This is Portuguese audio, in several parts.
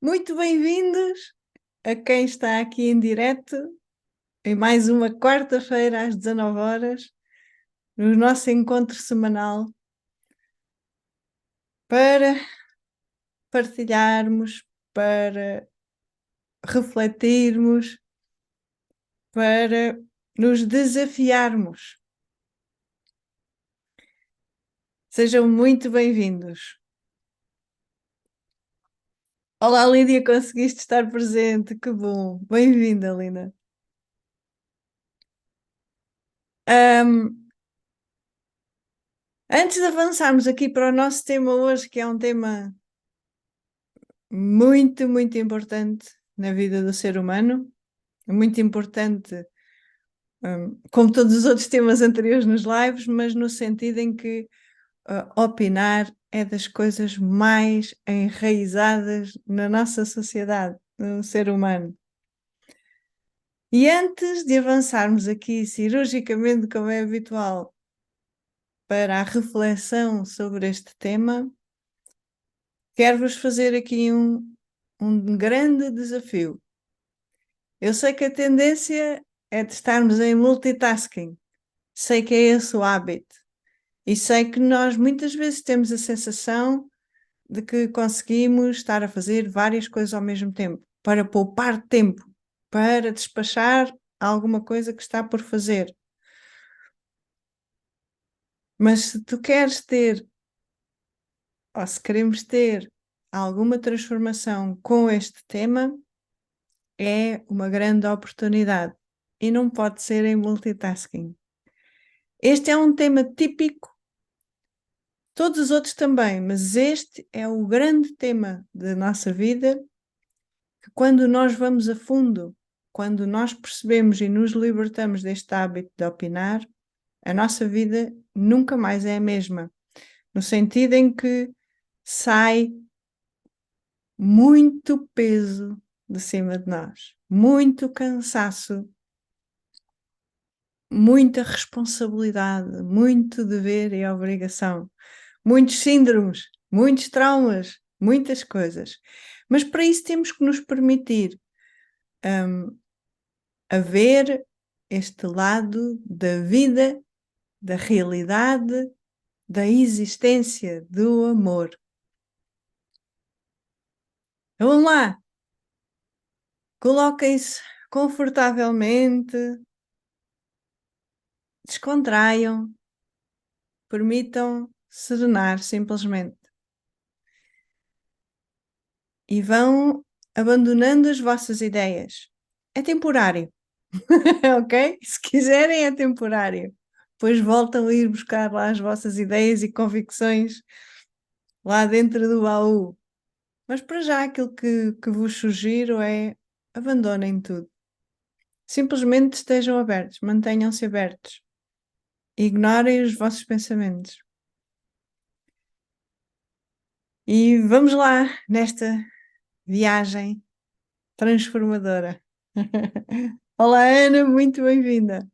Muito bem-vindos a quem está aqui em direto, em mais uma quarta-feira às 19 horas, no nosso encontro semanal, para partilharmos, para refletirmos, para nos desafiarmos. Sejam muito bem-vindos. Olá, Lídia, conseguiste estar presente, que bom. Bem-vinda, Lina. Antes de avançarmos aqui para o nosso tema hoje, que é um tema muito, muito importante na vida do ser humano, muito importante, como todos os outros temas anteriores nos lives, mas no sentido em que opinar é das coisas mais enraizadas na nossa sociedade, no ser humano. E antes de avançarmos aqui cirurgicamente, como é habitual, para a reflexão sobre este tema, quero-vos fazer aqui um grande desafio. Eu sei que a tendência é de estarmos em multitasking, sei que é esse o hábito, e sei que nós muitas vezes temos a sensação de que conseguimos estar a fazer várias coisas ao mesmo tempo, para poupar tempo, para despachar alguma coisa que está por fazer. Mas se tu queres ter, ou se queremos ter alguma transformação com este tema, é uma grande oportunidade e não pode ser em multitasking. Este é um tema típico, todos os outros também, mas este é o grande tema da nossa vida, que quando nós vamos a fundo, quando nós percebemos e nos libertamos deste hábito de opinar, a nossa vida nunca mais é a mesma, no sentido em que sai muito peso de cima de nós, muito cansaço, muita responsabilidade, muito dever e obrigação, muitos síndromes, muitos traumas, muitas coisas. Mas para isso temos que nos permitir a ver este lado da vida, da realidade, da existência, do amor. Então, vamos lá, coloquem-se confortavelmente, descontraiam, permitam serenar simplesmente e vão abandonando as vossas ideias. É temporário, ok? Se quiserem, é temporário. Depois voltam a ir buscar lá as vossas ideias e convicções lá dentro do baú. Mas para já aquilo que vos sugiro é abandonem tudo. Simplesmente estejam abertos, mantenham-se abertos. Ignorem os vossos pensamentos. E vamos lá nesta viagem transformadora. Olá, Ana, muito bem-vinda.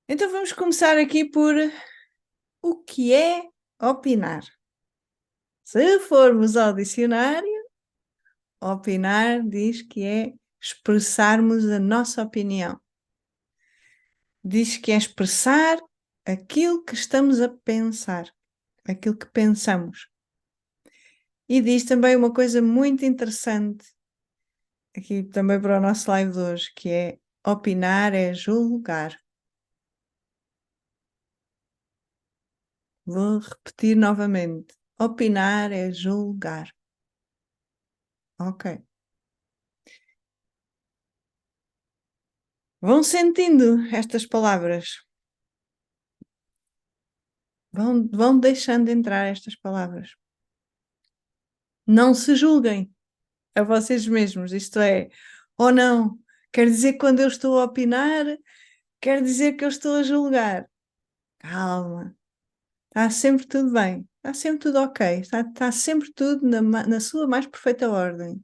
Então vamos começar aqui por o que é opinar. Se formos ao dicionário, opinar diz que é expressarmos a nossa opinião. Diz que é expressar aquilo que estamos a pensar, aquilo que pensamos. E diz também uma coisa muito interessante, aqui também para o nosso live de hoje, que é opinar é julgar. Vou repetir novamente. Opinar é julgar. Ok. Vão sentindo estas palavras. Vão deixando entrar estas palavras. Não se julguem a vocês mesmos. Isto é, ou não, quer dizer que quando eu estou a opinar, quer dizer que eu estou a julgar. Calma. Está sempre tudo bem. Está sempre tudo ok. Está sempre tudo na sua mais perfeita ordem.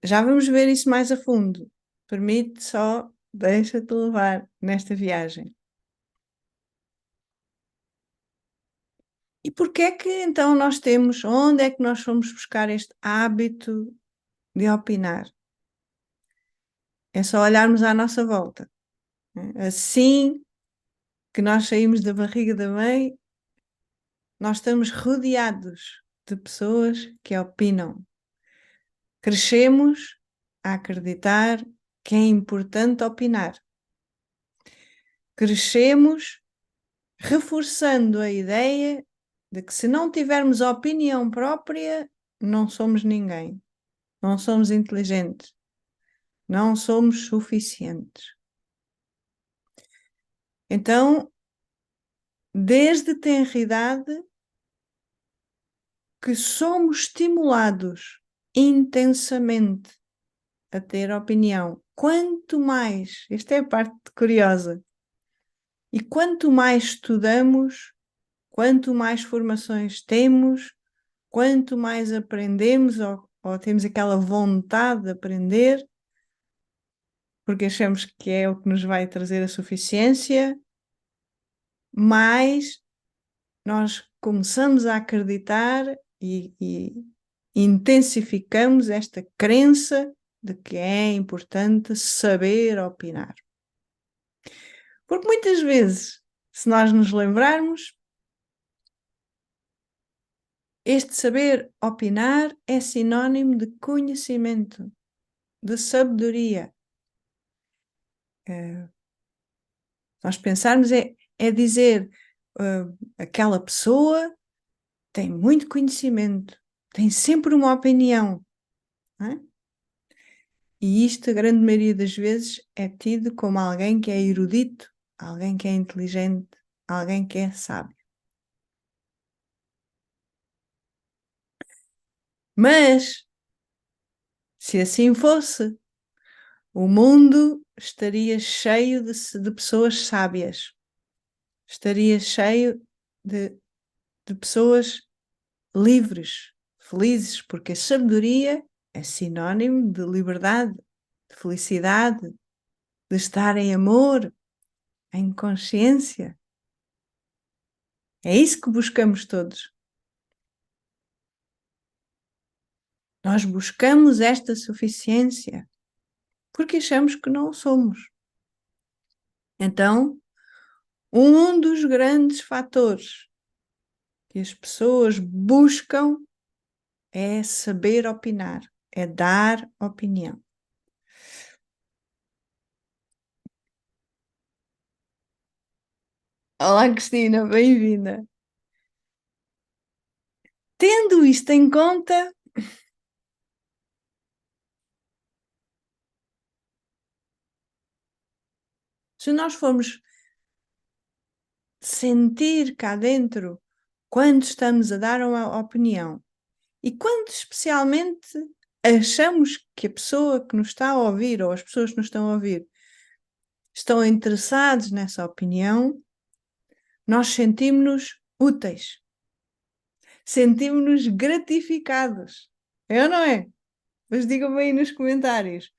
Já vamos ver isso mais a fundo. Permite só, deixa-te levar nesta viagem. E porquê é que então nós temos, onde é que nós fomos buscar este hábito de opinar? É só olharmos à nossa volta. Assim que nós saímos da barriga da mãe, nós estamos rodeados de pessoas que opinam. Crescemos a acreditar que é importante opinar. Crescemos reforçando a ideia de que se não tivermos opinião própria, não somos ninguém, não somos inteligentes, não somos suficientes. Então, desde tenra idade, que somos estimulados intensamente a ter opinião. Quanto mais, esta é a parte curiosa, e quanto mais estudamos, quanto mais formações temos, quanto mais aprendemos ou temos aquela vontade de aprender, porque achamos que é o que nos vai trazer a suficiência, mais nós começamos a acreditar e intensificamos esta crença de que é importante saber opinar. Porque muitas vezes, se nós nos lembrarmos, este saber opinar é sinónimo de conhecimento, de sabedoria. Nós pensarmos é dizer aquela pessoa tem muito conhecimento, tem sempre uma opinião. Não é? E isto, a grande maioria das vezes, é tido como alguém que é erudito, alguém que é inteligente, alguém que é sábio. Mas, se assim fosse, o mundo estaria cheio de pessoas sábias, estaria cheio de pessoas livres, felizes, porque a sabedoria é sinónimo de liberdade, de felicidade, de estar em amor, em consciência. É isso que buscamos todos. Nós buscamos esta suficiência porque achamos que não somos. Então, um dos grandes fatores que as pessoas buscam é saber opinar, é dar opinião. Olá, Cristina, bem-vinda. Tendo isto em conta, se nós formos sentir cá dentro quando estamos a dar uma opinião e quando especialmente achamos que a pessoa que nos está a ouvir ou as pessoas que nos estão a ouvir estão interessados nessa opinião, nós sentimos-nos úteis, sentimos-nos gratificados. É ou não é? Mas digam-me aí nos comentários.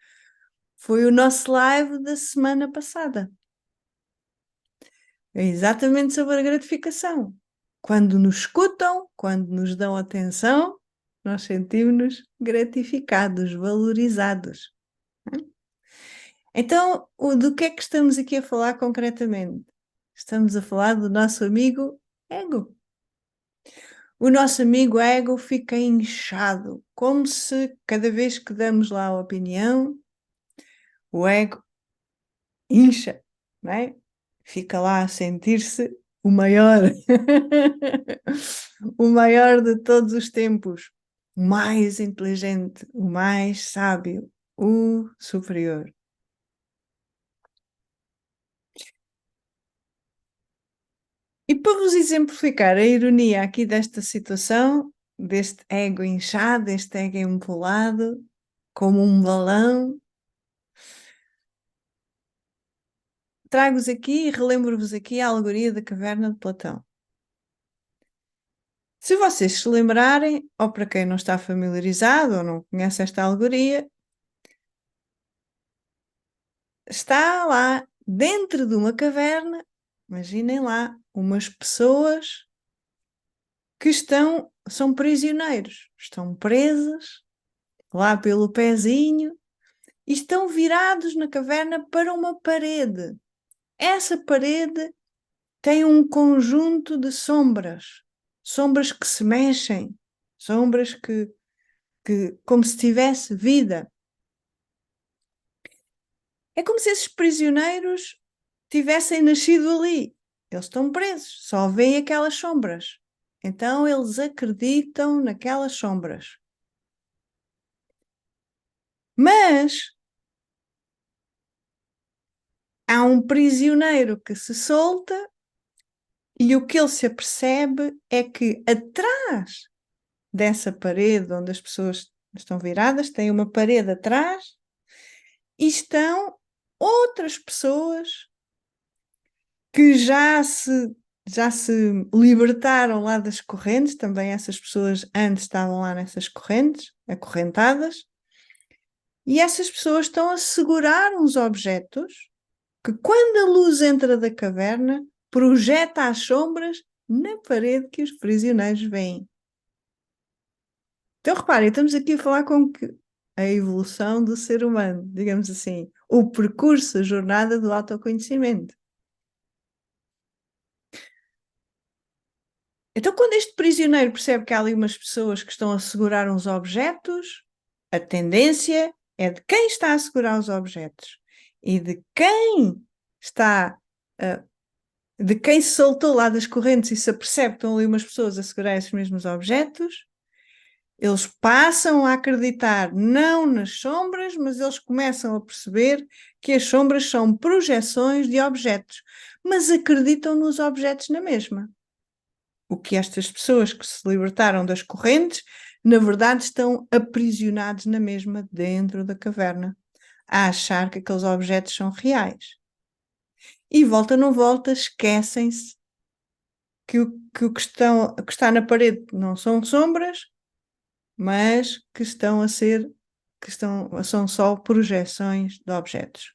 Foi o nosso live da semana passada. É exatamente sobre a gratificação. Quando nos escutam, quando nos dão atenção, nós sentimos-nos gratificados, valorizados. Então, do que é que estamos aqui a falar concretamente? Estamos a falar do nosso amigo ego. O nosso amigo ego fica inchado, como se cada vez que damos lá a opinião, o ego incha, não é? Fica lá a sentir-se o maior, o maior de todos os tempos, o mais inteligente, o mais sábio, o superior. E para vos exemplificar a ironia aqui desta situação, deste ego inchado, deste ego empolado, como um balão, trago-vos aqui e relembro-vos aqui a alegoria da caverna de Platão. Se vocês se lembrarem, ou para quem não está familiarizado ou não conhece esta alegoria, está lá dentro de uma caverna, imaginem lá, umas pessoas que são prisioneiros, estão presos lá pelo pezinho e estão virados na caverna para uma parede. Essa parede tem um conjunto de sombras, sombras que se mexem, sombras que como se tivesse vida. É como se esses prisioneiros tivessem nascido ali. Eles estão presos, só veem aquelas sombras. Então eles acreditam naquelas sombras. Mas há um prisioneiro que se solta e o que ele se apercebe é que atrás dessa parede onde as pessoas estão viradas, tem uma parede atrás e estão outras pessoas que já se libertaram lá das correntes, também essas pessoas antes estavam lá nessas correntes, acorrentadas, e essas pessoas estão a segurar uns objetos que, quando a luz entra da caverna, projeta as sombras na parede que os prisioneiros veem. Então, reparem, estamos aqui a falar com que a evolução do ser humano, digamos assim, o percurso, a jornada do autoconhecimento. Então, quando este prisioneiro percebe que há ali umas pessoas que estão a segurar uns objetos, a tendência é de quem está a segurar os objetos e de quem está, de quem se soltou lá das correntes e se apercebe que estão ali umas pessoas a segurar esses mesmos objetos, eles passam a acreditar não nas sombras, mas eles começam a perceber que as sombras são projeções de objetos, mas acreditam nos objetos na mesma. O que estas pessoas que se libertaram das correntes, na verdade, estão aprisionados na mesma dentro da caverna, a achar que aqueles objetos são reais. E volta não volta, esquecem-se que o que está na parede não são sombras, mas que são só projeções de objetos.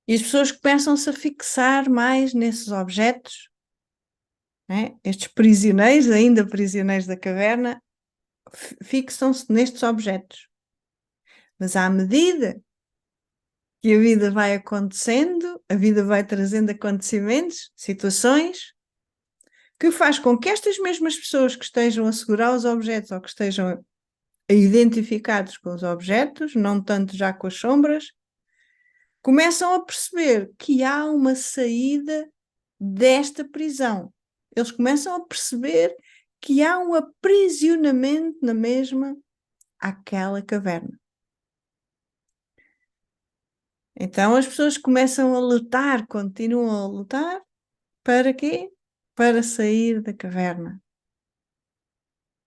E as pessoas começam-se a fixar mais nesses objetos, né? Estes prisioneiros, ainda prisioneiros da caverna, fixam-se nestes objetos. Mas à medida que a vida vai acontecendo, a vida vai trazendo acontecimentos, situações, que faz com que estas mesmas pessoas que estejam a segurar os objetos ou que estejam identificados com os objetos, não tanto já com as sombras, começam a perceber que há uma saída desta prisão. Eles começam a perceber que há um aprisionamento na mesma àquela caverna. Então as pessoas começam a lutar, continuam a lutar, para quê? Para sair da caverna.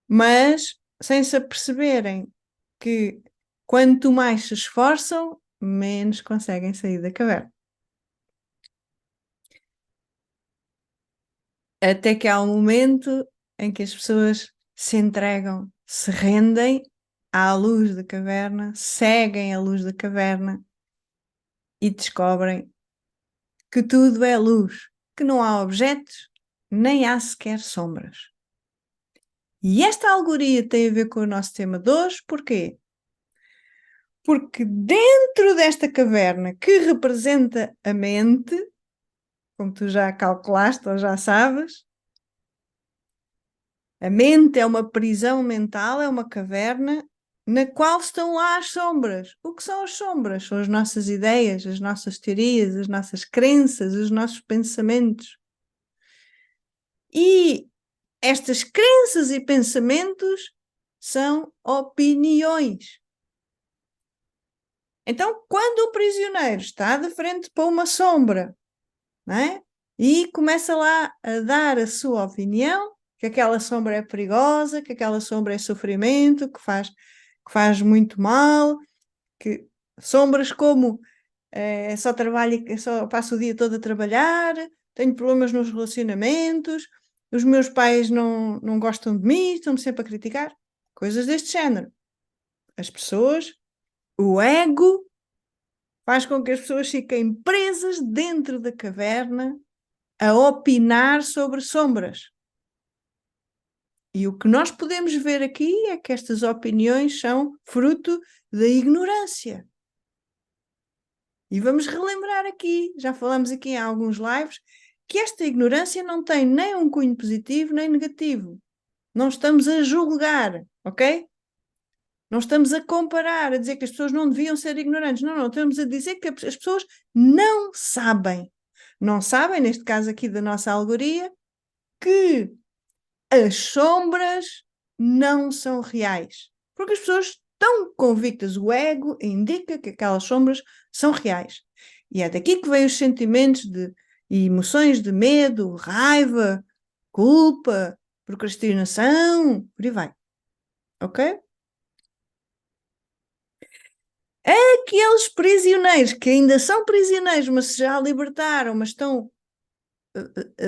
Mas sem se aperceberem que quanto mais se esforçam, menos conseguem sair da caverna. Até que há um momento em que as pessoas se entregam, se rendem à luz da caverna, seguem a luz da caverna e descobrem que tudo é luz, que não há objetos, nem há sequer sombras. E esta alegoria tem a ver com o nosso tema de hoje, porquê? Porque dentro desta caverna que representa a mente, como tu já calculaste ou já sabes, a mente é uma prisão mental, é uma caverna na qual estão lá as sombras. O que são as sombras? São as nossas ideias, as nossas teorias, as nossas crenças, os nossos pensamentos. E estas crenças e pensamentos são opiniões. Então, quando o prisioneiro está de frente para uma sombra, não é? E começa lá a dar a sua opinião, que aquela sombra é perigosa, que aquela sombra é sofrimento, que faz muito mal, que sombras como só trabalho, só passo o dia todo a trabalhar, tenho problemas nos relacionamentos, os meus pais não gostam de mim, estão-me sempre a criticar, coisas deste género. As pessoas, o ego faz com que as pessoas fiquem presas dentro da caverna a opinar sobre sombras. E o que nós podemos ver aqui é que estas opiniões são fruto da ignorância. E vamos relembrar aqui, já falamos aqui em alguns lives, que esta ignorância não tem nem um cunho positivo nem negativo. Não estamos a julgar, ok? Não estamos a comparar, a dizer que as pessoas não deviam ser ignorantes. Não, estamos a dizer que as pessoas não sabem. Não sabem, neste caso aqui da nossa alegoria, que as sombras não são reais. Porque as pessoas estão convictas, o ego indica que aquelas sombras são reais. E é daqui que vêm os sentimentos e emoções de medo, raiva, culpa, procrastinação, por aí vai. Ok? Aqueles prisioneiros que ainda são prisioneiros, mas se já libertaram, mas estão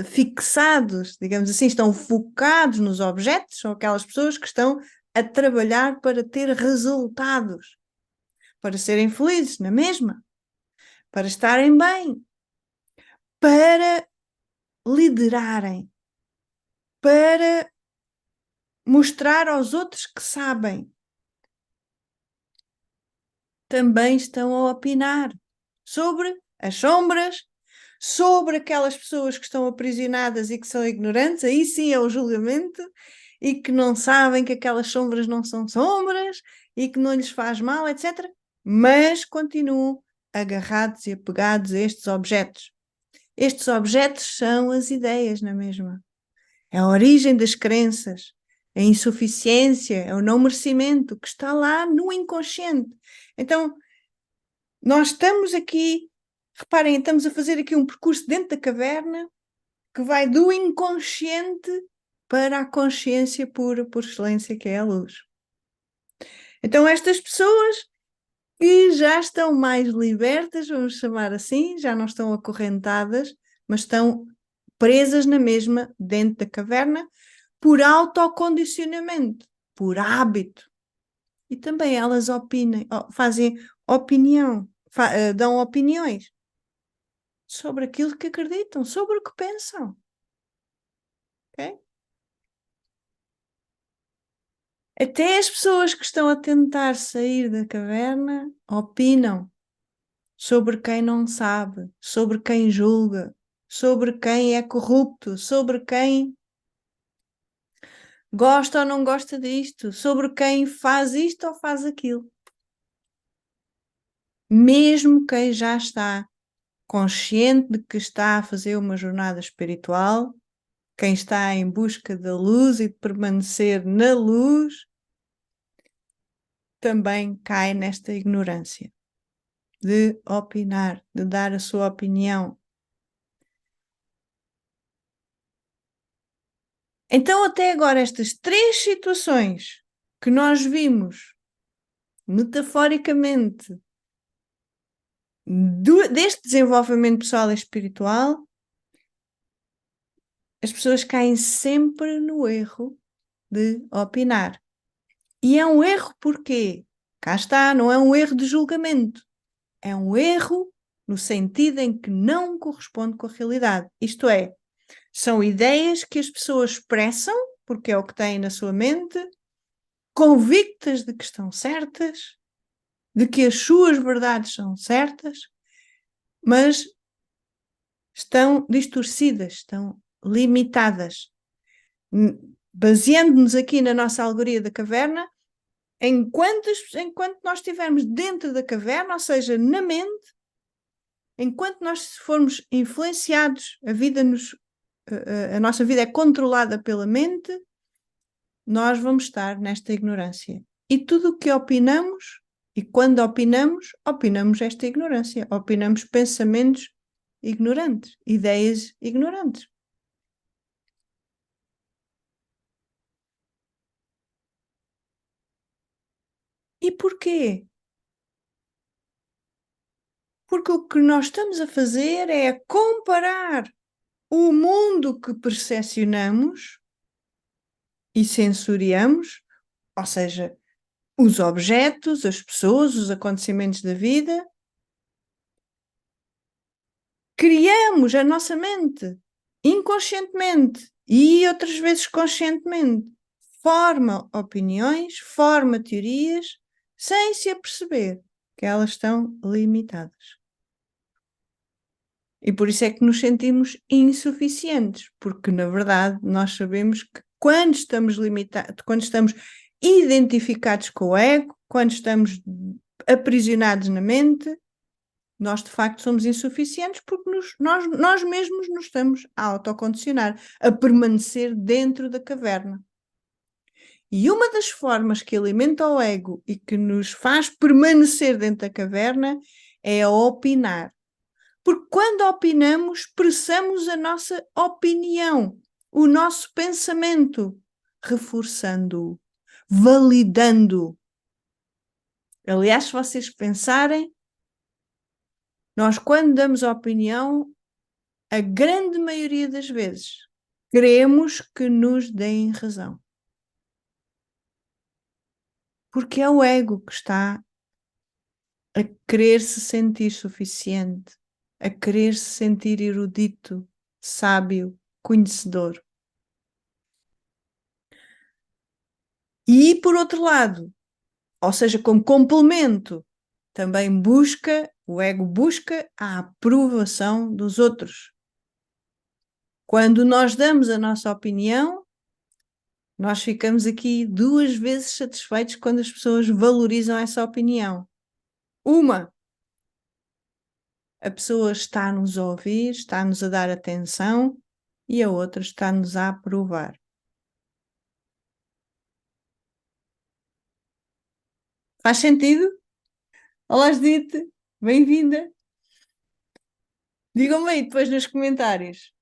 fixados, digamos assim, estão focados nos objetos, são aquelas pessoas que estão a trabalhar para ter resultados, para serem felizes na mesma, para estarem bem, para liderarem, para mostrar aos outros que sabem. Também estão a opinar sobre as sombras, sobre aquelas pessoas que estão aprisionadas e que são ignorantes, aí sim é o julgamento, e que não sabem que aquelas sombras não são sombras e que não lhes faz mal, etc. Mas continuam agarrados e apegados a estes objetos. Estes objetos são as ideias, não é mesma? É a origem das crenças, a insuficiência, é o não merecimento que está lá no inconsciente. Então, nós estamos aqui, reparem, estamos a fazer aqui um percurso dentro da caverna que vai do inconsciente para a consciência pura por excelência, que é a luz. Então, estas pessoas que já estão mais libertas, vamos chamar assim, já não estão acorrentadas, mas estão presas na mesma, dentro da caverna, por autocondicionamento, por hábito. E também elas opinem, fazem opinião, dão opiniões sobre aquilo que acreditam, sobre o que pensam. Okay? Até as pessoas que estão a tentar sair da caverna opinam sobre quem não sabe, sobre quem julga, sobre quem é corrupto, sobre quem gosta ou não gosta disto, sobre quem faz isto ou faz aquilo. Mesmo quem já está consciente de que está a fazer uma jornada espiritual, quem está em busca da luz e de permanecer na luz, também cai nesta ignorância de opinar, de dar a sua opinião. Então, até agora, estas três situações que nós vimos metaforicamente deste desenvolvimento pessoal e espiritual, as pessoas caem sempre no erro de opinar. E é um erro porque, cá está, não é um erro de julgamento, é um erro no sentido em que não corresponde com a realidade. Isto é, são ideias que as pessoas expressam, porque é o que têm na sua mente, convictas de que estão certas, de que as suas verdades são certas, mas estão distorcidas, estão limitadas. Baseando-nos aqui na nossa alegoria da caverna, enquanto nós estivermos dentro da caverna, ou seja, na mente, enquanto nós formos influenciados, a nossa vida é controlada pela mente, nós vamos estar nesta ignorância. E tudo o que opinamos, e quando opinamos esta ignorância, opinamos pensamentos ignorantes, ideias ignorantes. E porquê? Porque o que nós estamos a fazer é comparar o mundo que percepcionamos e sensoriamos, ou seja, os objetos, as pessoas, os acontecimentos da vida, criamos a nossa mente inconscientemente e outras vezes conscientemente, forma opiniões, forma teorias, sem se aperceber que elas estão limitadas. E por isso é que nos sentimos insuficientes, porque na verdade nós sabemos que quando estamos limitados, quando estamos identificados com o ego, quando estamos aprisionados na mente, nós de facto somos insuficientes porque nós mesmos nos estamos a autocondicionar, a permanecer dentro da caverna. E uma das formas que alimenta o ego e que nos faz permanecer dentro da caverna é a opinar. Porque quando opinamos, expressamos a nossa opinião, o nosso pensamento, reforçando-o, validando-o. Aliás, se vocês pensarem, nós quando damos opinião, a grande maioria das vezes, queremos que nos deem razão. Porque é o ego que está a querer se sentir suficiente, a querer se sentir erudito, sábio, conhecedor. E, por outro lado, ou seja, como complemento, também o ego busca a aprovação dos outros. Quando nós damos a nossa opinião, nós ficamos aqui 2 vezes satisfeitos quando as pessoas valorizam essa opinião. Uma, a pessoa está-nos a ouvir, está-nos a dar atenção, e a outra está-nos a aprovar. Faz sentido? Olá, Judite, bem-vinda. Digam-me aí depois nos comentários.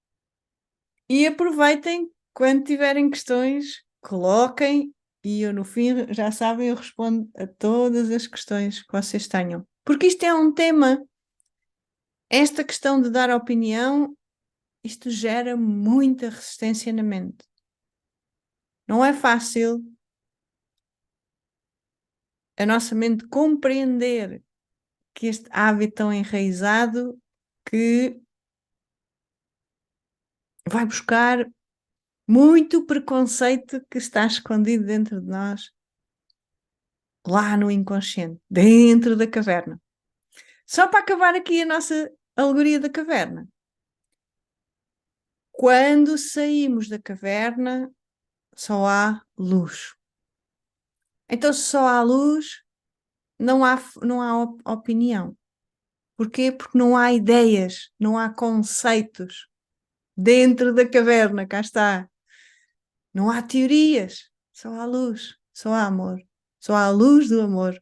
E aproveitem, quando tiverem questões, coloquem e eu no fim, já sabem, eu respondo a todas as questões que vocês tenham. Porque isto é um tema, esta questão de dar opinião, isto gera muita resistência na mente. Não é fácil a nossa mente compreender que este hábito tão enraizado que vai buscar muito preconceito que está escondido dentro de nós, lá no inconsciente, dentro da caverna. Só para acabar aqui a nossa alegoria da caverna. Quando saímos da caverna, só há luz. Então, se só há luz, não há opinião. Porquê? Porque não há ideias, não há conceitos. Dentro da caverna, cá está. Não há teorias, só há luz, só há amor. Só há a luz do amor.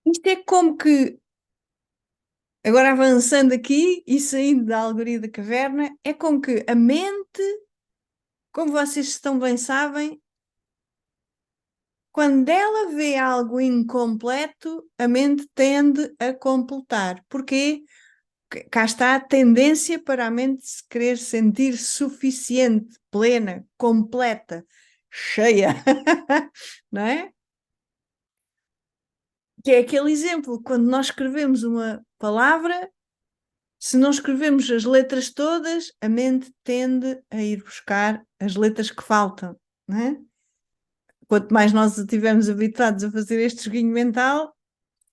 Isto é como que, agora avançando aqui e saindo da alegoria da caverna, é como que a mente, como vocês tão bem sabem, quando ela vê algo incompleto, a mente tende a completar. Porquê? Cá está a tendência para a mente se querer sentir suficiente, plena, completa, cheia, não é? Que é aquele exemplo, quando nós escrevemos uma palavra, se não escrevemos as letras todas, a mente tende a ir buscar as letras que faltam, não é? Quanto mais nós estivermos habituados a fazer este joguinho mental,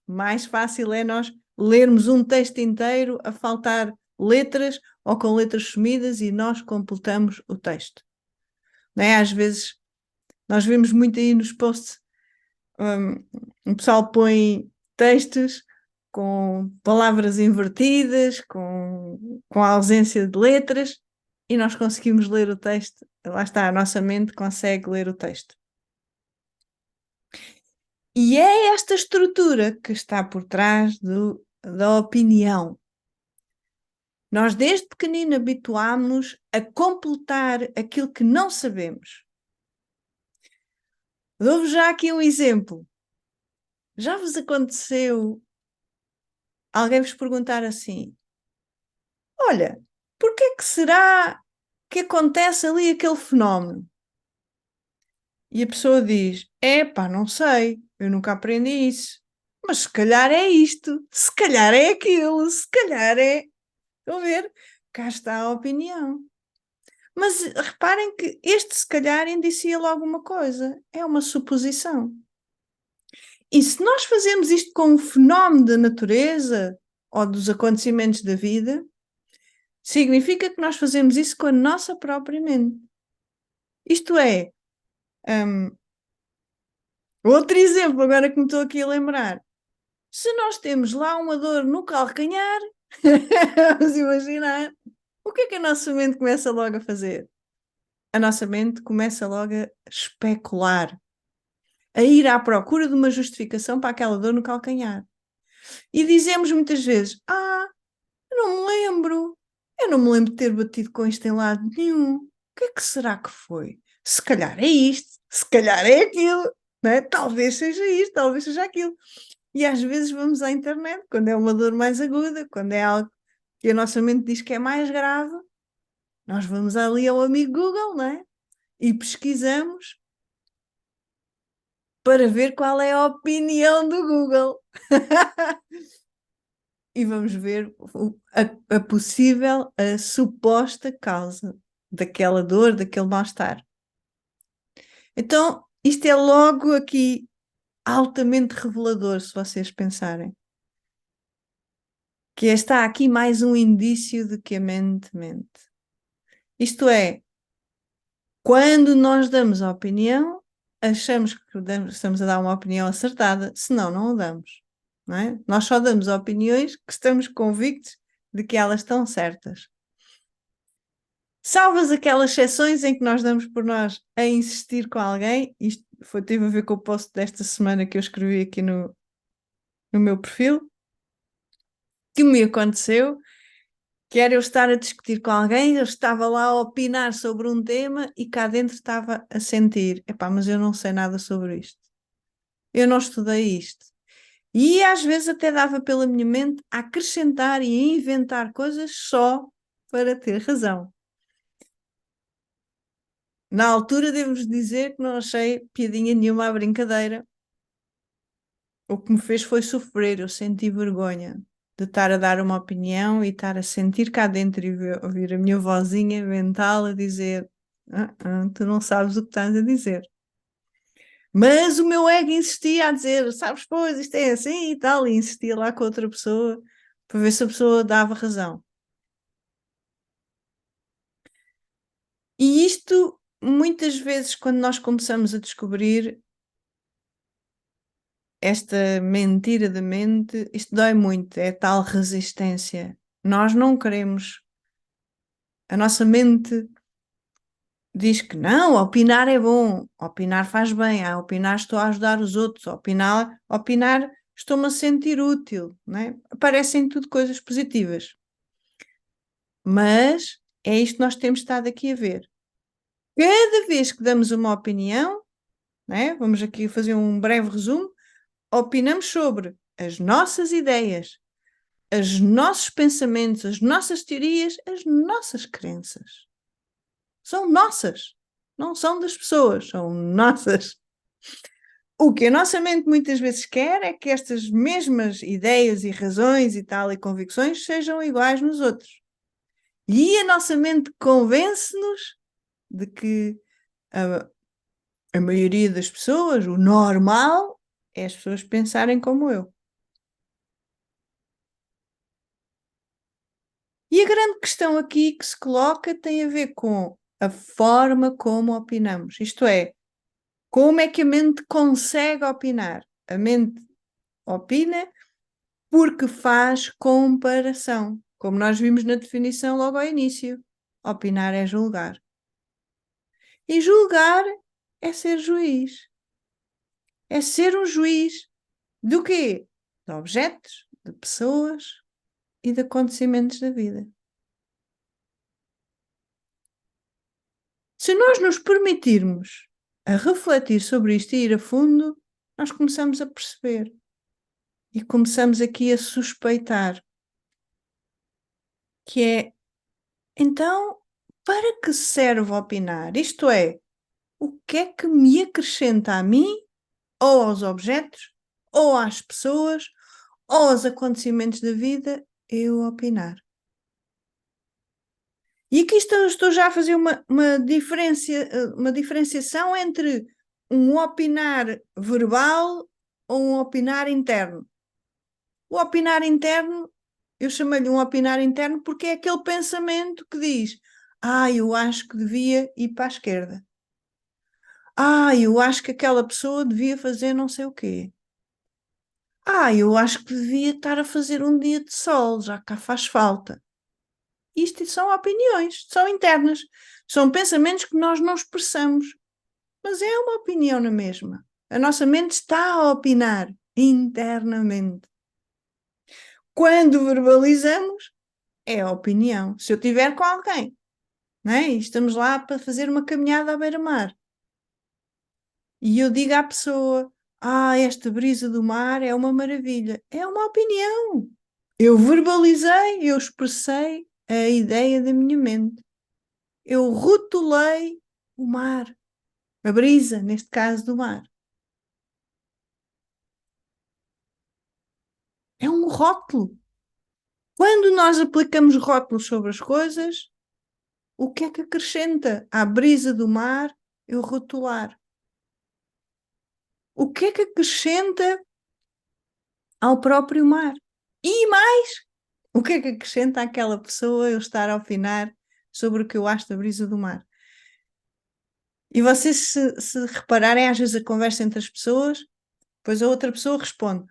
mais fácil é nós lermos um texto inteiro a faltar letras ou com letras sumidas e nós completamos o texto. Não é? Às vezes nós vemos muito aí nos posts, o pessoal põe textos com palavras invertidas, com a ausência de letras, e nós conseguimos ler o texto. Lá está, a nossa mente consegue ler o texto. E é esta estrutura que está por trás da opinião. Nós, desde pequenino, habituámos-nos a completar aquilo que não sabemos. Dou-vos já aqui um exemplo. Já vos aconteceu alguém vos perguntar assim: olha, porquê é que será que acontece ali aquele fenómeno? E a pessoa diz: epá, não sei. eu nunca aprendi isso. Mas se calhar é isto, se calhar é aquilo, se calhar é. Estão a ver? Cá está a opinião. Mas reparem que este se calhar indicia logo uma coisa, é uma suposição. E se nós fazemos isto com um fenómeno da natureza ou dos acontecimentos da vida, significa que nós fazemos isso com a nossa própria mente. Isto é, outro exemplo, agora que me estou aqui a lembrar. Se nós temos lá uma dor no calcanhar, vamos imaginar, o que é que a nossa mente começa logo a fazer? A nossa mente começa logo a especular, a ir à procura de uma justificação para aquela dor no calcanhar. E dizemos muitas vezes: eu não me lembro, eu não me lembro de ter batido com isto em lado nenhum. O que é que será que foi? Se calhar é isto, se calhar é aquilo, não é? Talvez seja isto, talvez seja aquilo. E às vezes vamos à internet, quando é uma dor mais aguda, quando é algo que a nossa mente diz que é mais grave, nós vamos ali ao amigo Google, não é? E pesquisamos para ver qual é a opinião do Google. E vamos ver a possível, a suposta causa daquela dor, daquele mal-estar. Então, isto é logo aqui altamente revelador, se vocês pensarem. Que está aqui mais um indício de que a mente mente. Isto é, quando nós damos a opinião, achamos que estamos a dar uma opinião acertada, senão não a damos. Não é? Nós só damos opiniões que estamos convictos de que elas estão certas. Salvas aquelas exceções em que nós damos por nós a insistir com alguém, isto teve a ver com o post desta semana que eu escrevi aqui no meu perfil, que me aconteceu, que era eu estar a discutir com alguém, eu estava lá a opinar sobre um tema e cá dentro estava a sentir, epá, mas eu não sei nada sobre isto. Eu não estudei isto. E às vezes até dava pela minha mente a acrescentar e a inventar coisas só para ter razão. Na altura, devo-vos dizer que não achei piadinha nenhuma à brincadeira. O que me fez foi sofrer, eu senti vergonha de estar a dar uma opinião e estar a sentir cá dentro e ouvir a minha vozinha mental a dizer: tu não sabes o que estás a dizer. Mas o meu ego insistia a dizer: sabes, pois, isto é assim e tal, e insistia lá com outra pessoa para ver se a pessoa dava razão. E isto, muitas vezes, quando nós começamos a descobrir esta mentira da mente, isto dói muito, é tal resistência. Nós não queremos, a nossa mente diz que não, opinar é bom, opinar faz bem, opinar estou a ajudar os outros, opinar estou-me a sentir útil, não é? Parecem tudo coisas positivas. Mas é isto que nós temos estado aqui a ver. Cada vez que damos uma opinião, não é? Vamos aqui fazer um breve resumo, opinamos sobre as nossas ideias, os nossos pensamentos, as nossas teorias, as nossas crenças. São nossas, não são das pessoas, são nossas. O que a nossa mente muitas vezes quer é que estas mesmas ideias e razões e tal e convicções sejam iguais nos outros. E a nossa mente convence-nos de que a maioria das pessoas, o normal, é as pessoas pensarem como eu. E a grande questão aqui que se coloca tem a ver com a forma como opinamos. Isto é, como é que a mente consegue opinar? A mente opina porque faz comparação. Como nós vimos na definição logo ao início. Opinar é julgar. E julgar é ser juiz. É ser um juiz do quê? De objetos, de pessoas e de acontecimentos da vida. Se nós nos permitirmos a refletir sobre isto e ir a fundo, nós começamos a perceber e começamos aqui a suspeitar que é, então, para que serve opinar? Isto é, o que é que me acrescenta a mim ou aos objetos, ou às pessoas, ou aos acontecimentos da vida, eu opinar. E aqui estou já a fazer uma diferenciação entre um opinar verbal ou um opinar interno. O opinar interno, eu chamei-lhe um opinar interno porque é aquele pensamento que diz: eu acho que devia ir para a esquerda. Eu acho que aquela pessoa devia fazer não sei o quê. Eu acho que devia estar a fazer um dia de sol, já cá faz falta. Isto são opiniões, são internas. São pensamentos que nós não expressamos. Mas é uma opinião na mesma. A nossa mente está a opinar internamente. Quando verbalizamos, é a opinião. Se eu estiver com alguém, né, e estamos lá para fazer uma caminhada à beira-mar, e eu digo à pessoa: esta brisa do mar é uma maravilha. É uma opinião. Eu verbalizei, eu expressei a ideia da minha mente. Eu rotulei o mar, a brisa, neste caso do mar. É um rótulo. Quando nós aplicamos rótulos sobre as coisas, o que é que acrescenta à brisa do mar eu rotular? O que é que acrescenta ao próprio mar? E mais, o que é que acrescenta àquela pessoa eu estar a opinar sobre o que eu acho da brisa do mar? E vocês, se repararem, às vezes a conversa entre as pessoas, depois a outra pessoa responde: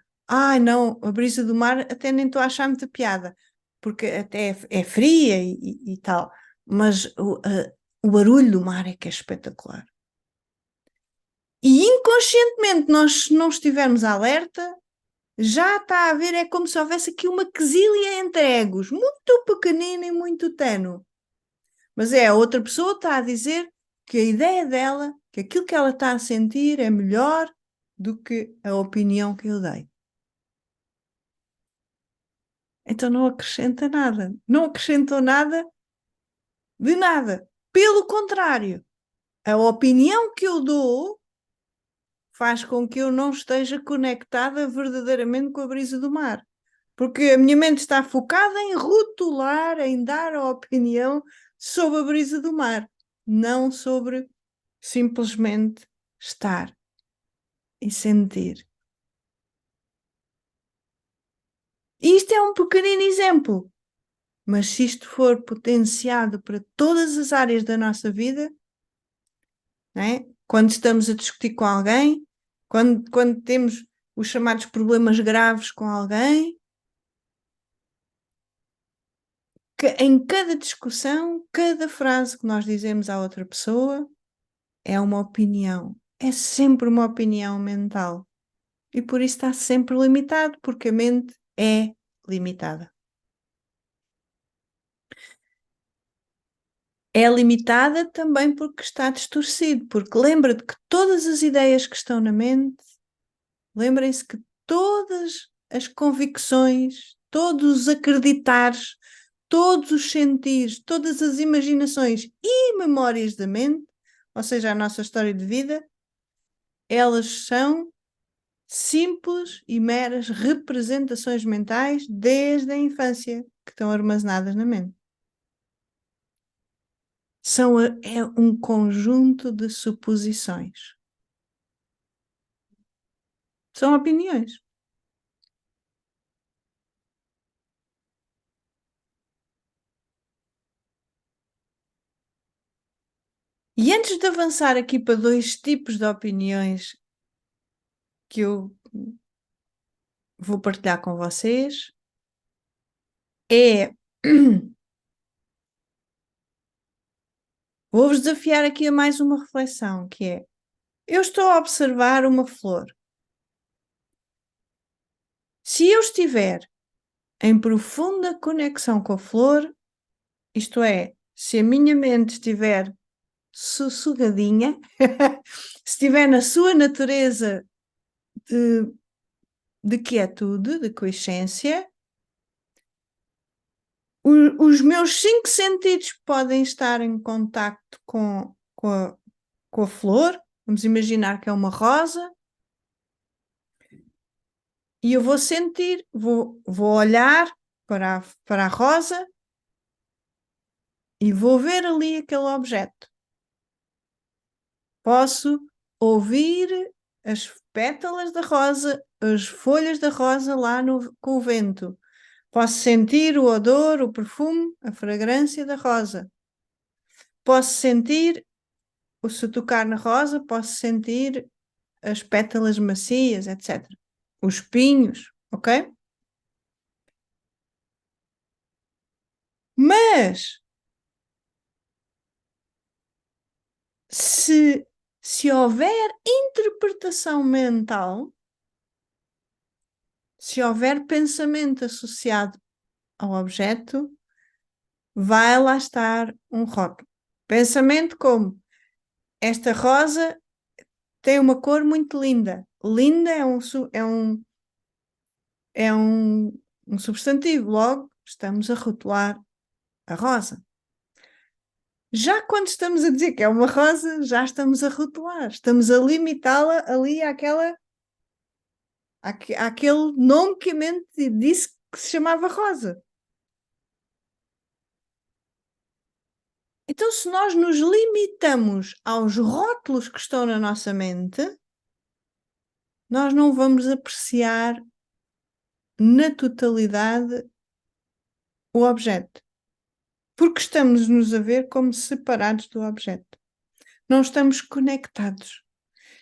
não, a brisa do mar até nem estou a achar muita piada, porque até é fria e tal, mas o barulho do mar é que é espetacular. E inconscientemente, nós, se não estivermos alerta, já está a haver, é como se houvesse aqui uma quesilha entre egos, muito pequenina e muito tenue. Mas a outra pessoa está a dizer que a ideia dela, que aquilo que ela está a sentir é melhor do que a opinião que eu dei. Então não acrescenta nada. Não acrescentou nada de nada. Pelo contrário, a opinião que eu dou faz com que eu não esteja conectada verdadeiramente com a brisa do mar. Porque a minha mente está focada em rotular, em dar a opinião sobre a brisa do mar, não sobre simplesmente estar e sentir. E isto é um pequenino exemplo, mas se isto for potenciado para todas as áreas da nossa vida, né? Quando estamos a discutir com alguém, quando temos os chamados problemas graves com alguém, que em cada discussão, cada frase que nós dizemos à outra pessoa é uma opinião. É sempre uma opinião mental. E por isso está sempre limitado, porque a mente é limitada. É limitada também porque está distorcido, porque lembra-te que todas as ideias que estão na mente, lembrem-se que todas as convicções, todos os acreditares, todos os sentires, todas as imaginações e memórias da mente, ou seja, a nossa história de vida, elas são simples e meras representações mentais desde a infância que estão armazenadas na mente. É um conjunto de suposições. São opiniões. E antes de avançar aqui para dois tipos de opiniões que eu vou partilhar com vocês, vou-vos desafiar aqui a mais uma reflexão, que é: eu estou a observar uma flor. Se eu estiver em profunda conexão com a flor, isto é, se a minha mente estiver sossegadinha, se estiver na sua natureza de quietude, de quiescência, os meus 5 sentidos podem estar em contacto com a flor. Vamos imaginar que é uma rosa. E eu vou sentir, vou olhar para a rosa e vou ver ali aquele objeto. Posso ouvir as pétalas da rosa, as folhas da rosa lá com o vento. Posso sentir o odor, o perfume, a fragrância da rosa. Posso sentir, se tocar na rosa, posso sentir as pétalas macias, etc. Os espinhos, ok? Mas se houver interpretação mental, se houver pensamento associado ao objeto, vai lá estar um rótulo. Pensamento como: esta rosa tem uma cor muito linda. Linda é um substantivo, logo estamos a rotular a rosa. Já quando estamos a dizer que é uma rosa, já estamos a rotular, estamos a limitá-la ali àquele nome que a mente disse que se chamava rosa. Então, se nós nos limitamos aos rótulos que estão na nossa mente, nós não vamos apreciar na totalidade o objeto, porque estamos-nos a ver como separados do objeto. Não estamos conectados.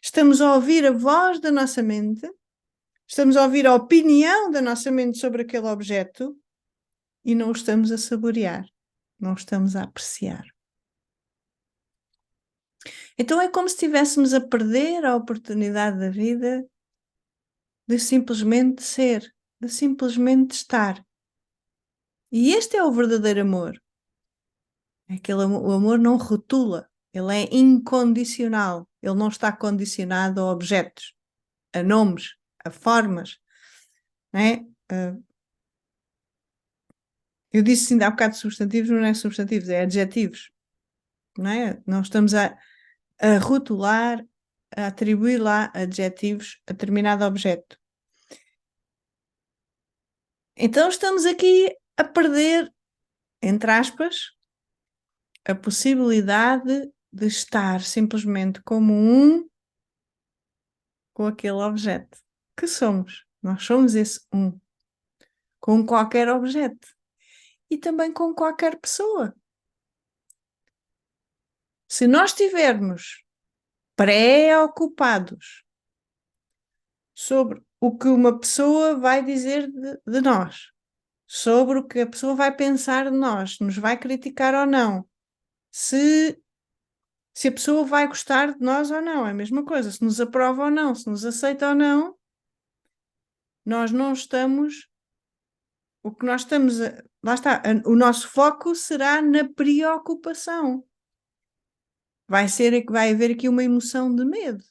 Estamos a ouvir a voz da nossa mente, estamos a ouvir a opinião da nossa mente sobre aquele objeto e não o estamos a saborear, não o estamos a apreciar. Então é como se estivéssemos a perder a oportunidade da vida de simplesmente ser, de simplesmente estar. E este é o verdadeiro amor. O amor não rotula, ele é incondicional, ele não está condicionado a objetos, a nomes, a formas, não é? Eu disse ainda há bocado substantivos, não é substantivos, é adjetivos, não é? Não estamos a rotular, a atribuir lá adjetivos a determinado objeto. Então estamos aqui a perder, entre aspas, a possibilidade de estar simplesmente como um com aquele objeto que somos. Nós somos esse um com qualquer objeto e também com qualquer pessoa. Se nós estivermos preocupados sobre o que uma pessoa vai dizer de nós, sobre o que a pessoa vai pensar de nós, nos vai criticar ou não, se a pessoa vai gostar de nós ou não, é a mesma coisa, se nos aprova ou não, se nos aceita ou não, nós não estamos. O que nós estamos lá está, o nosso foco será na preocupação. Vai haver aqui uma emoção de medo,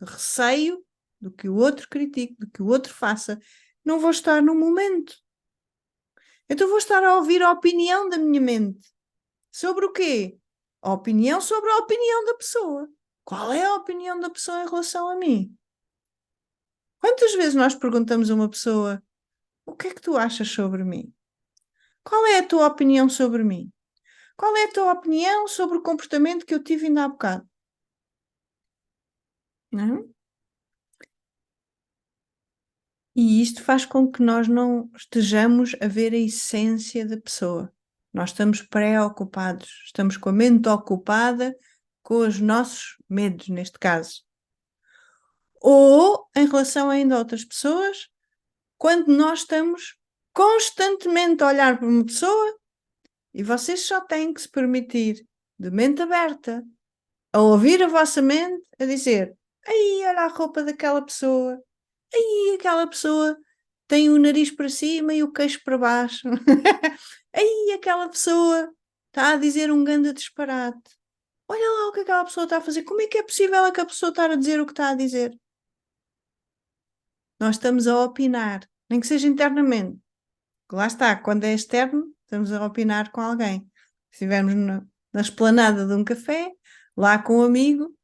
de receio do que o outro critique, do que o outro faça. Não vou estar no momento. Então vou estar a ouvir a opinião da minha mente. Sobre o quê? A opinião sobre a opinião da pessoa. Qual é a opinião da pessoa em relação a mim? Quantas vezes nós perguntamos a uma pessoa: o que é que tu achas sobre mim? Qual é a tua opinião sobre mim? Qual é a tua opinião sobre o comportamento que eu tive ainda há bocado? Não? E isto faz com que nós não estejamos a ver a essência da pessoa. Nós estamos preocupados, estamos com a mente ocupada com os nossos medos, neste caso. Ou em relação ainda a outras pessoas, quando nós estamos constantemente a olhar para uma pessoa e vocês só têm que se permitir, de mente aberta, a ouvir a vossa mente a dizer: aí, olha a roupa daquela pessoa, aí, aquela pessoa tem o nariz para cima e o queixo para baixo, aí, aquela pessoa está a dizer um grande disparate. Olha lá o que aquela pessoa está a fazer. Como é que é possível aquela pessoa estar a dizer o que está a dizer? Nós estamos a opinar, nem que seja internamente. Lá está, quando é externo, estamos a opinar com alguém. Se estivermos na esplanada de um café, lá com um amigo,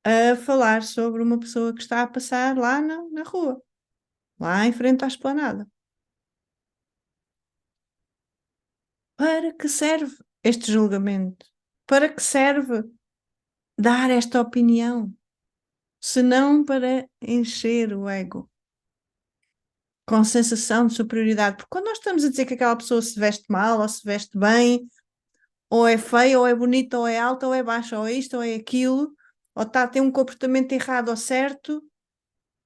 a falar sobre uma pessoa que está a passar lá na rua, lá em frente à esplanada. Para que serve este julgamento? Para que serve dar esta opinião? Se não para encher o ego com sensação de superioridade. Porque quando nós estamos a dizer que aquela pessoa se veste mal ou se veste bem, ou é feia, ou é bonita, ou é alta, ou é baixa, ou é isto, ou é aquilo, ou está a ter um comportamento errado ou certo,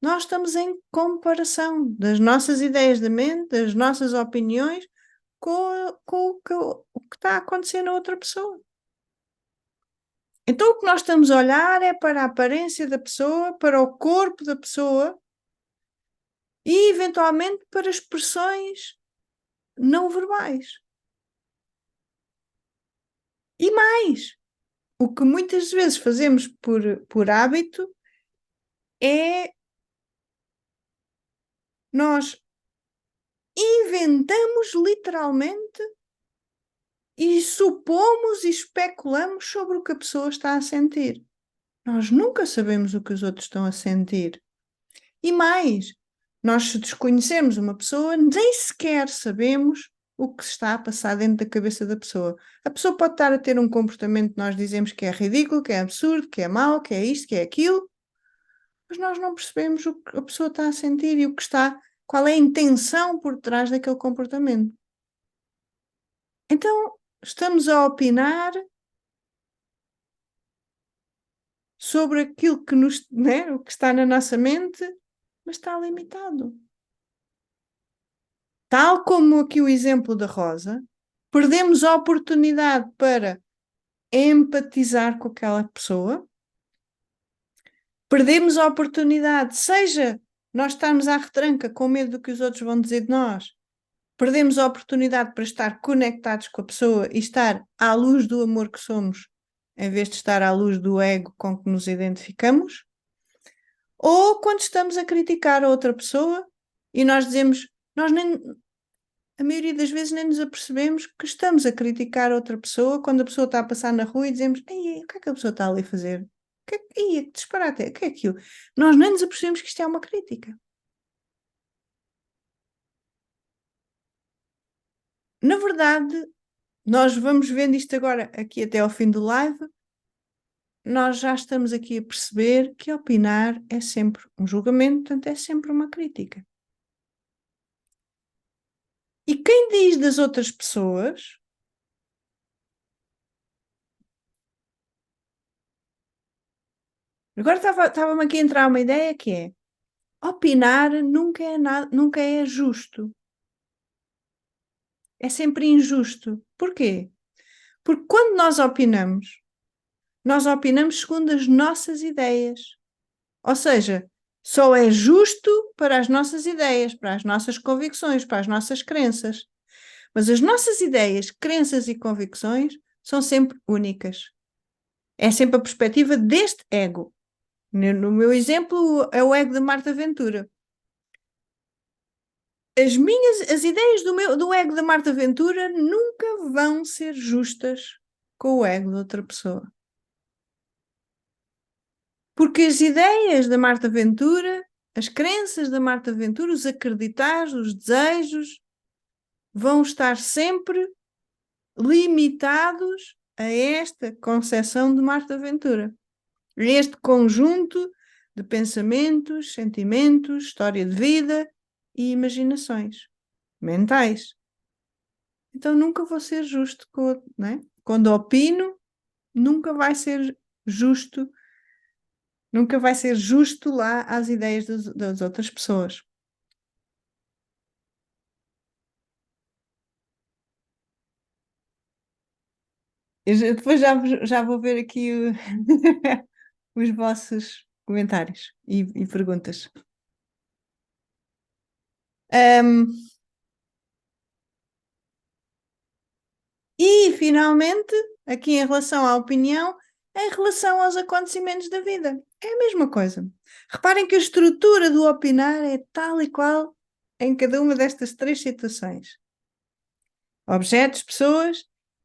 nós estamos em comparação das nossas ideias da mente, das nossas opiniões, com o que está a acontecer na outra pessoa. Então, o que nós estamos a olhar é para a aparência da pessoa, para o corpo da pessoa e, eventualmente, para expressões não verbais. E mais, o que muitas vezes fazemos por hábito é nós inventamos literalmente e supomos e especulamos sobre o que a pessoa está a sentir. Nós nunca sabemos o que os outros estão a sentir. E mais, nós se desconhecermos uma pessoa, nem sequer sabemos o que se está a passar dentro da cabeça da pessoa. A pessoa pode estar a ter um comportamento que nós dizemos que é ridículo, que é absurdo, que é mau, que é isto, que é aquilo, mas nós não percebemos o que a pessoa está a sentir e o que está, qual é a intenção por trás daquele comportamento. Então, estamos a opinar sobre aquilo que nos, né, o que está na nossa mente, mas está limitado. Tal como aqui o exemplo da Rosa, perdemos a oportunidade para empatizar com aquela pessoa, perdemos a oportunidade, seja nós estarmos à retranca com medo do que os outros vão dizer de nós, perdemos a oportunidade para estar conectados com a pessoa e estar à luz do amor que somos, em vez de estar à luz do ego com que nos identificamos, ou quando estamos a criticar a outra pessoa e nós dizemos, nós nem, a maioria das vezes nem nos apercebemos que estamos a criticar outra pessoa quando a pessoa está a passar na rua e dizemos: Ei, o que é que a pessoa está ali a fazer? Que disparate, o que é aquilo? Nós nem nos apercebemos que isto é uma crítica. Na verdade, nós vamos vendo isto agora aqui até ao fim do live, nós já estamos aqui a perceber que opinar é sempre um julgamento, portanto, é sempre uma crítica. E quem diz das outras pessoas. Agora estava-me aqui a entrar uma ideia que é opinar nunca é justo. É sempre injusto. Porquê? Porque quando nós opinamos segundo as nossas ideias. Ou seja, só é justo para as nossas ideias, para as nossas convicções, para as nossas crenças. Mas as nossas ideias, crenças e convicções são sempre únicas. É sempre a perspectiva deste ego. No meu exemplo, é o ego de Marta Ventura. As ideias do ego da Marta Ventura nunca vão ser justas com o ego de outra pessoa. Porque as ideias da Marta Ventura, as crenças da Marta Ventura, os acreditares, os desejos, vão estar sempre limitados a esta concepção de Marta Ventura. A este conjunto de pensamentos, sentimentos, história de vida e imaginações mentais. Então nunca vou ser justo com, não é? Quando opino, nunca vai ser justo, nunca vai ser justo lá às ideias das outras pessoas. Depois já vou ver aqui os vossos comentários e perguntas. Um, e, finalmente, aqui em relação à opinião, em relação aos acontecimentos da vida. É a mesma coisa. Reparem que a estrutura do opinar é tal e qual em cada uma destas três situações: objetos, pessoas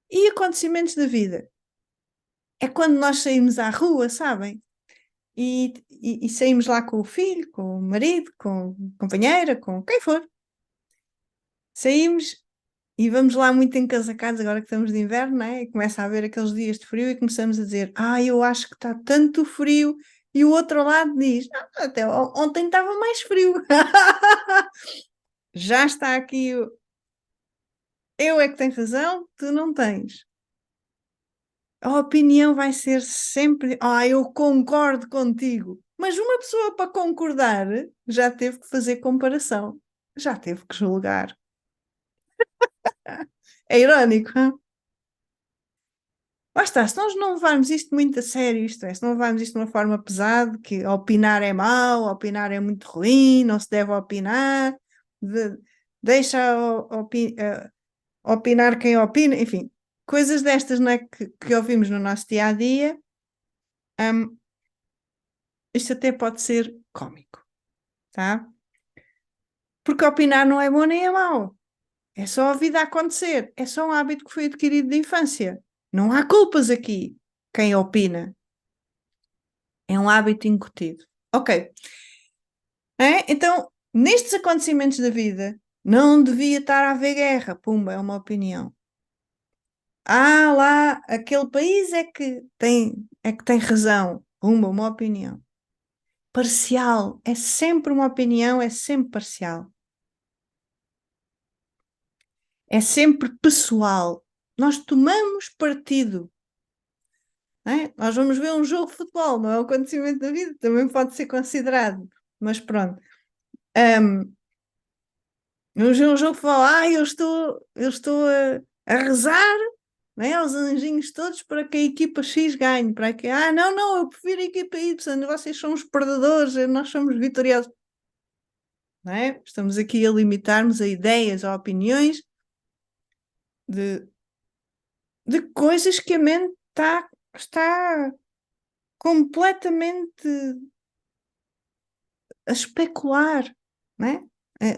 e acontecimentos da vida. É quando nós saímos à rua, sabem? e saímos lá com o filho, com o marido, com a companheira, com quem for. Saímos e vamos lá muito encasacados, agora que estamos de inverno, né? E começa a haver aqueles dias de frio e começamos a dizer: eu acho que está tanto frio. E o outro lado diz: até ontem estava mais frio. Já está aqui, eu é que tenho razão, tu não tens. A opinião vai ser sempre: eu concordo contigo. Mas uma pessoa para concordar já teve que fazer comparação, já teve que julgar. É irónico, hein? Lá está, se nós não levarmos isto muito a sério, isto é, se não levarmos isto de uma forma pesada, que opinar é mau, opinar é muito ruim, não se deve opinar, de- deixa opinar quem opina, enfim, coisas destas, não é, que ouvimos no nosso dia a dia, isto até pode ser cómico, tá? Porque opinar não é bom nem é mau, é só a vida a acontecer, é só um hábito que foi adquirido de infância. Não há culpas aqui. Quem opina é um hábito incutido. Ok. Então, nestes acontecimentos da vida, não devia estar a haver guerra. Pumba, é uma opinião. Lá, aquele país é que tem razão. Pumba, uma opinião. Parcial, é sempre uma opinião, é sempre parcial. É sempre pessoal. Nós tomamos partido. Não é? Nós vamos ver um jogo de futebol, não é um acontecimento da vida, também pode ser considerado. Mas pronto. Vamos ver um jogo de futebol. Eu estou a rezar, né, aos anjinhos todos para que a equipa X ganhe. Para que, não, não, eu prefiro a equipa Y, vocês são os perdedores, nós somos vitoriosos. Não é? Estamos aqui a limitarmos a ideias, a opiniões de, de coisas que a mente está completamente a especular, não é?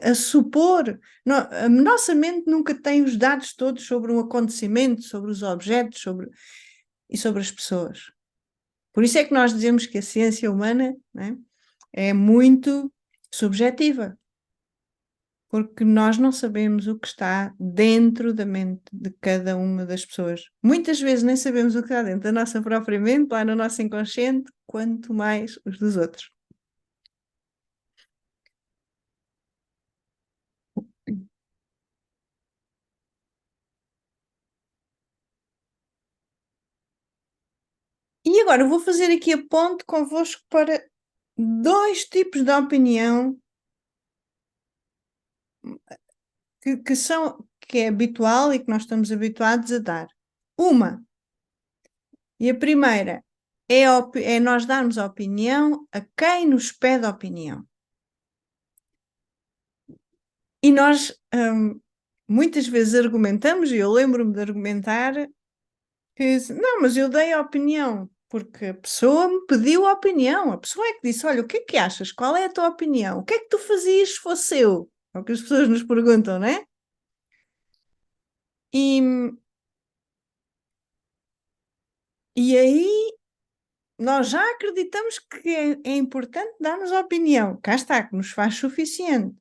A supor. A nossa mente nunca tem os dados todos sobre um acontecimento, sobre os objetos e sobre as pessoas. Por isso é que nós dizemos que a ciência humana, né, é muito subjetiva, porque nós não sabemos o que está dentro da mente de cada uma das pessoas. Muitas vezes nem sabemos o que está dentro da nossa própria mente, lá no nosso inconsciente, quanto mais os dos outros. E agora eu vou fazer aqui a ponte convosco para dois tipos de opinião que é habitual e que nós estamos habituados a dar. Uma, e a primeira, é nós darmos a opinião a quem nos pede a opinião. E nós muitas vezes argumentamos, e eu lembro-me de argumentar, que não, mas eu dei a opinião, porque a pessoa me pediu a opinião. A pessoa é que disse: olha, o que é que achas? Qual é a tua opinião? O que é que tu fazias se fosse eu? É o que as pessoas nos perguntam, não é? E, e aí nós já acreditamos que é importante darmos a opinião. Cá está, que nos faz suficiente.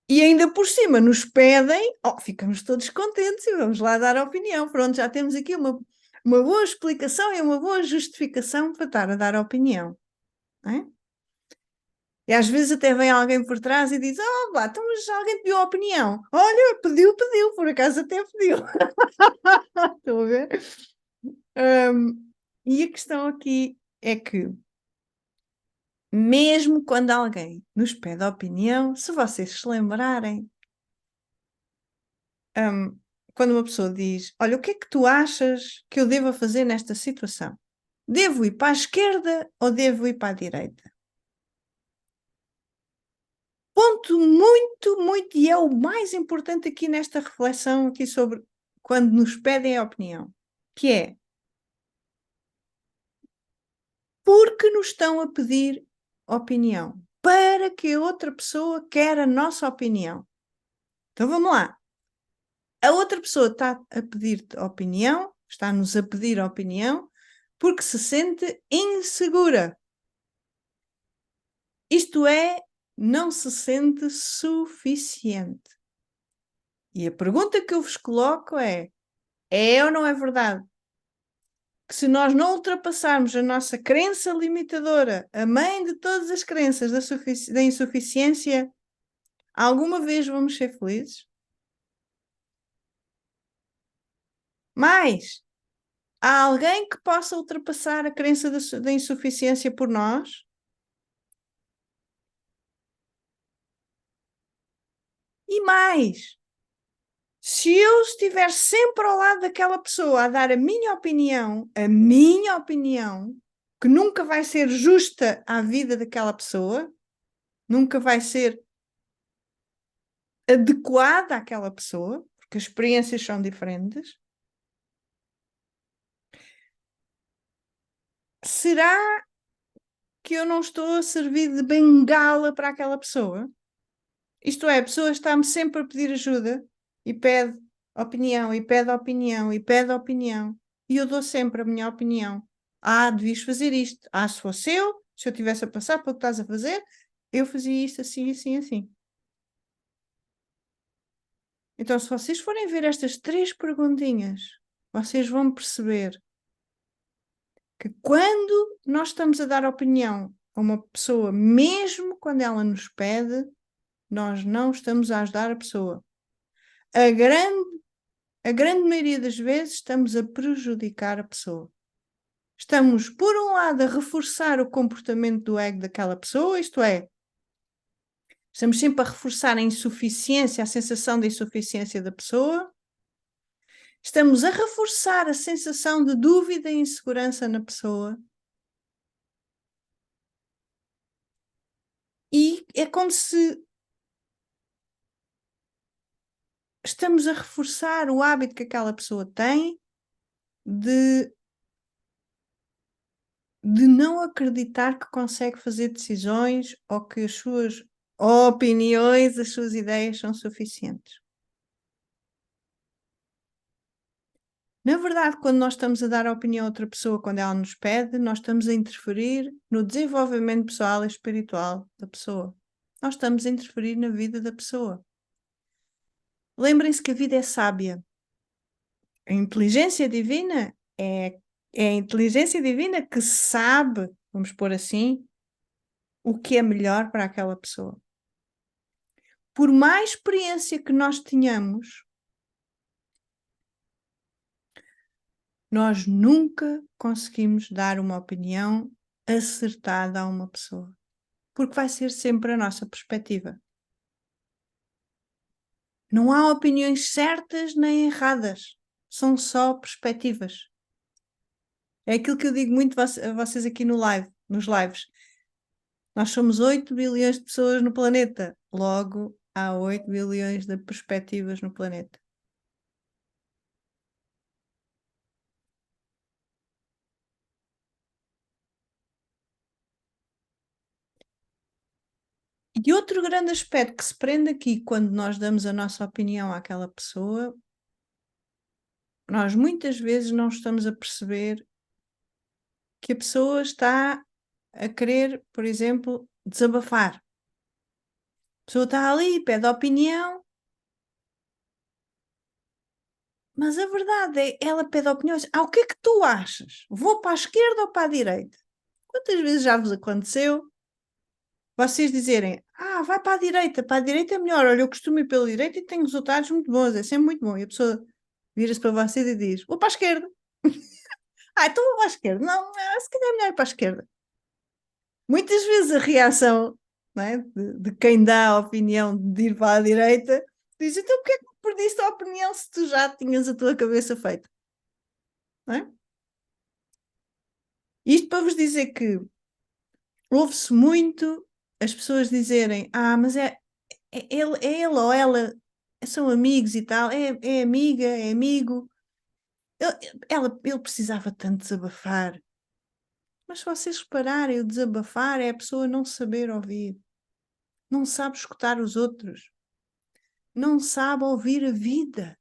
E ainda por cima nos pedem, ficamos todos contentes e vamos lá dar a opinião. Pronto, já temos aqui uma boa explicação e uma boa justificação para estar a dar a opinião. Não é? E às vezes até vem alguém por trás e diz: lá, então, mas alguém pediu a opinião. Olha, pediu, por acaso até pediu. Estão a ver? E a questão aqui é que, mesmo quando alguém nos pede a opinião, se vocês se lembrarem, quando uma pessoa diz: olha, o que é que tu achas que eu devo fazer nesta situação? Devo ir para a esquerda ou devo ir para a direita? Ponto muito, muito, e é o mais importante aqui nesta reflexão aqui sobre quando nos pedem a opinião, que é porque nos estão a pedir opinião, para que a outra pessoa quer a nossa opinião. Então vamos lá. A outra pessoa está a pedir-te opinião, está-nos a pedir opinião, porque se sente insegura. Isto é, não se sente suficiente. E a pergunta que eu vos coloco é ou não é verdade que se nós não ultrapassarmos a nossa crença limitadora, a mãe de todas as crenças da insuficiência, alguma vez vamos ser felizes? Mais, há alguém que possa ultrapassar a crença da insuficiência por nós? E mais, se eu estiver sempre ao lado daquela pessoa a dar a minha opinião, que nunca vai ser justa à vida daquela pessoa, nunca vai ser adequada àquela pessoa, porque as experiências são diferentes, será que eu não estou a servir de bengala para aquela pessoa? Isto é, a pessoa está-me sempre a pedir ajuda e pede opinião, e pede opinião, e pede opinião. E eu dou sempre a minha opinião. Ah, devias fazer isto. Ah, se fosse eu, se eu tivesse a passar pelo que estás a fazer, eu fazia isto assim, assim, assim. Então, se vocês forem ver estas 3 perguntinhas, vocês vão perceber que quando nós estamos a dar opinião a uma pessoa, mesmo quando ela nos pede, nós não estamos a ajudar a pessoa. A grande maioria das vezes estamos a prejudicar a pessoa. Estamos, por um lado, a reforçar o comportamento do ego daquela pessoa, isto é, estamos sempre a reforçar a insuficiência, a sensação de insuficiência da pessoa. Estamos a reforçar a sensação de dúvida e insegurança na pessoa. E é como se estamos a reforçar o hábito que aquela pessoa tem de não acreditar que consegue fazer decisões ou que as suas opiniões, as suas ideias são suficientes. Na verdade, quando nós estamos a dar a opinião a outra pessoa, quando ela nos pede, nós estamos a interferir no desenvolvimento pessoal e espiritual da pessoa. Nós estamos a interferir na vida da pessoa. Lembrem-se que a vida é sábia. A inteligência divina é a inteligência divina que sabe, vamos pôr assim, o que é melhor para aquela pessoa. Por mais experiência que nós tenhamos, nós nunca conseguimos dar uma opinião acertada a uma pessoa, porque vai ser sempre a nossa perspectiva. Não há opiniões certas nem erradas, são só perspectivas. É aquilo que eu digo muito a vocês aqui nos lives. Nós somos 8 bilhões de pessoas no planeta, logo há 8 bilhões de perspectivas no planeta. E outro grande aspecto que se prende aqui quando nós damos a nossa opinião àquela pessoa, nós muitas vezes não estamos a perceber que a pessoa está a querer, por exemplo, desabafar. A pessoa está ali, pede opinião, mas a verdade é, ela pede opiniões. Ah, o que é que tu achas? Vou para a esquerda ou para a direita? Quantas vezes já vos aconteceu vocês dizerem, vai para a direita é melhor, olha, eu costumo ir pela direita e tenho resultados muito bons, é sempre muito bom. E a pessoa vira-se para vocês e diz, vou para a esquerda. Então vou para a esquerda. Não, se calhar é melhor ir para a esquerda. Muitas vezes a reação, não é, de quem dá a opinião de ir para a direita diz, então porquê é que perdiste a opinião se tu já tinhas a tua cabeça feita? Não é? Isto para vos dizer que ouve-se muito as pessoas dizerem, mas é ele ou ela são amigos e tal, é amiga, é amigo. Ele precisava tanto desabafar. Mas se vocês repararem, o desabafar é a pessoa não saber ouvir, não sabe escutar os outros, não sabe ouvir a vida.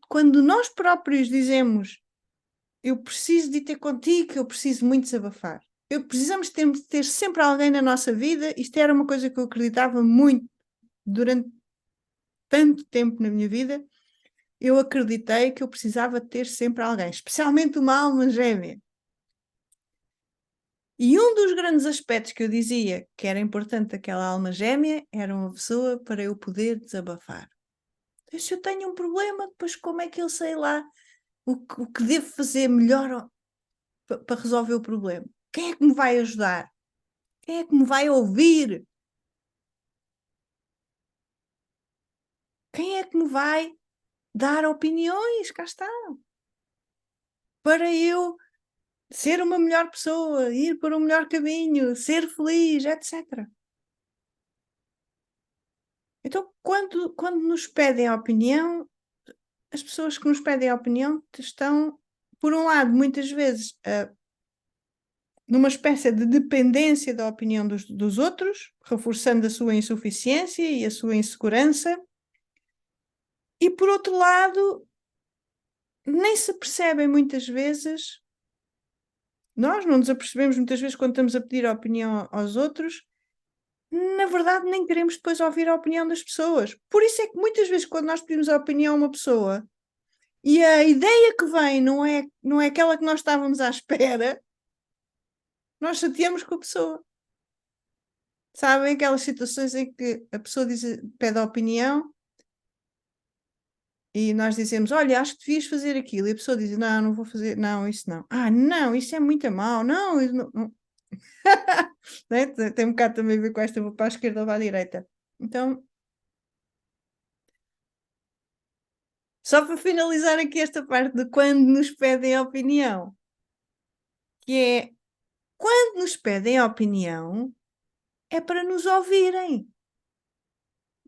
Quando nós próprios dizemos eu preciso de ter contigo, eu preciso muito desabafar. Precisamos ter sempre alguém na nossa vida. Isto era uma coisa que eu acreditava muito durante tanto tempo na minha vida. Eu acreditei que eu precisava ter sempre alguém, especialmente uma alma gêmea. E um dos grandes aspectos que eu dizia que era importante daquela alma gêmea era uma pessoa para eu poder desabafar. Então, se eu tenho um problema, depois como é que eu sei lá o que devo fazer melhor para resolver o problema? Quem é que me vai ajudar? Quem é que me vai ouvir? Quem é que me vai dar opiniões? Cá está. Para eu ser uma melhor pessoa, ir para um melhor caminho, ser feliz, etc. Então, quando nos pedem a opinião, as pessoas que nos pedem a opinião estão, por um lado, muitas vezes, numa espécie de dependência da opinião dos outros, reforçando a sua insuficiência e a sua insegurança, e por outro lado, nem se percebem muitas vezes, nós não nos apercebemos muitas vezes quando estamos a pedir a opinião aos outros, na verdade nem queremos depois ouvir a opinião das pessoas. Por isso é que muitas vezes quando nós pedimos a opinião a uma pessoa e a ideia que vem não é aquela que nós estávamos à espera, nós chateamos com a pessoa. Sabem aquelas situações em que a pessoa pede a opinião e nós dizemos, olha, acho que devias fazer aquilo. E a pessoa diz, não, não vou fazer, não, isso não. Ah, não, isso é muito mau, não, isso não. Né? Tem um bocado também a ver com esta, vou para a esquerda ou para a direita. Então, só para finalizar aqui esta parte de quando nos pedem a opinião, que é, quando nos pedem a opinião, é para nos ouvirem.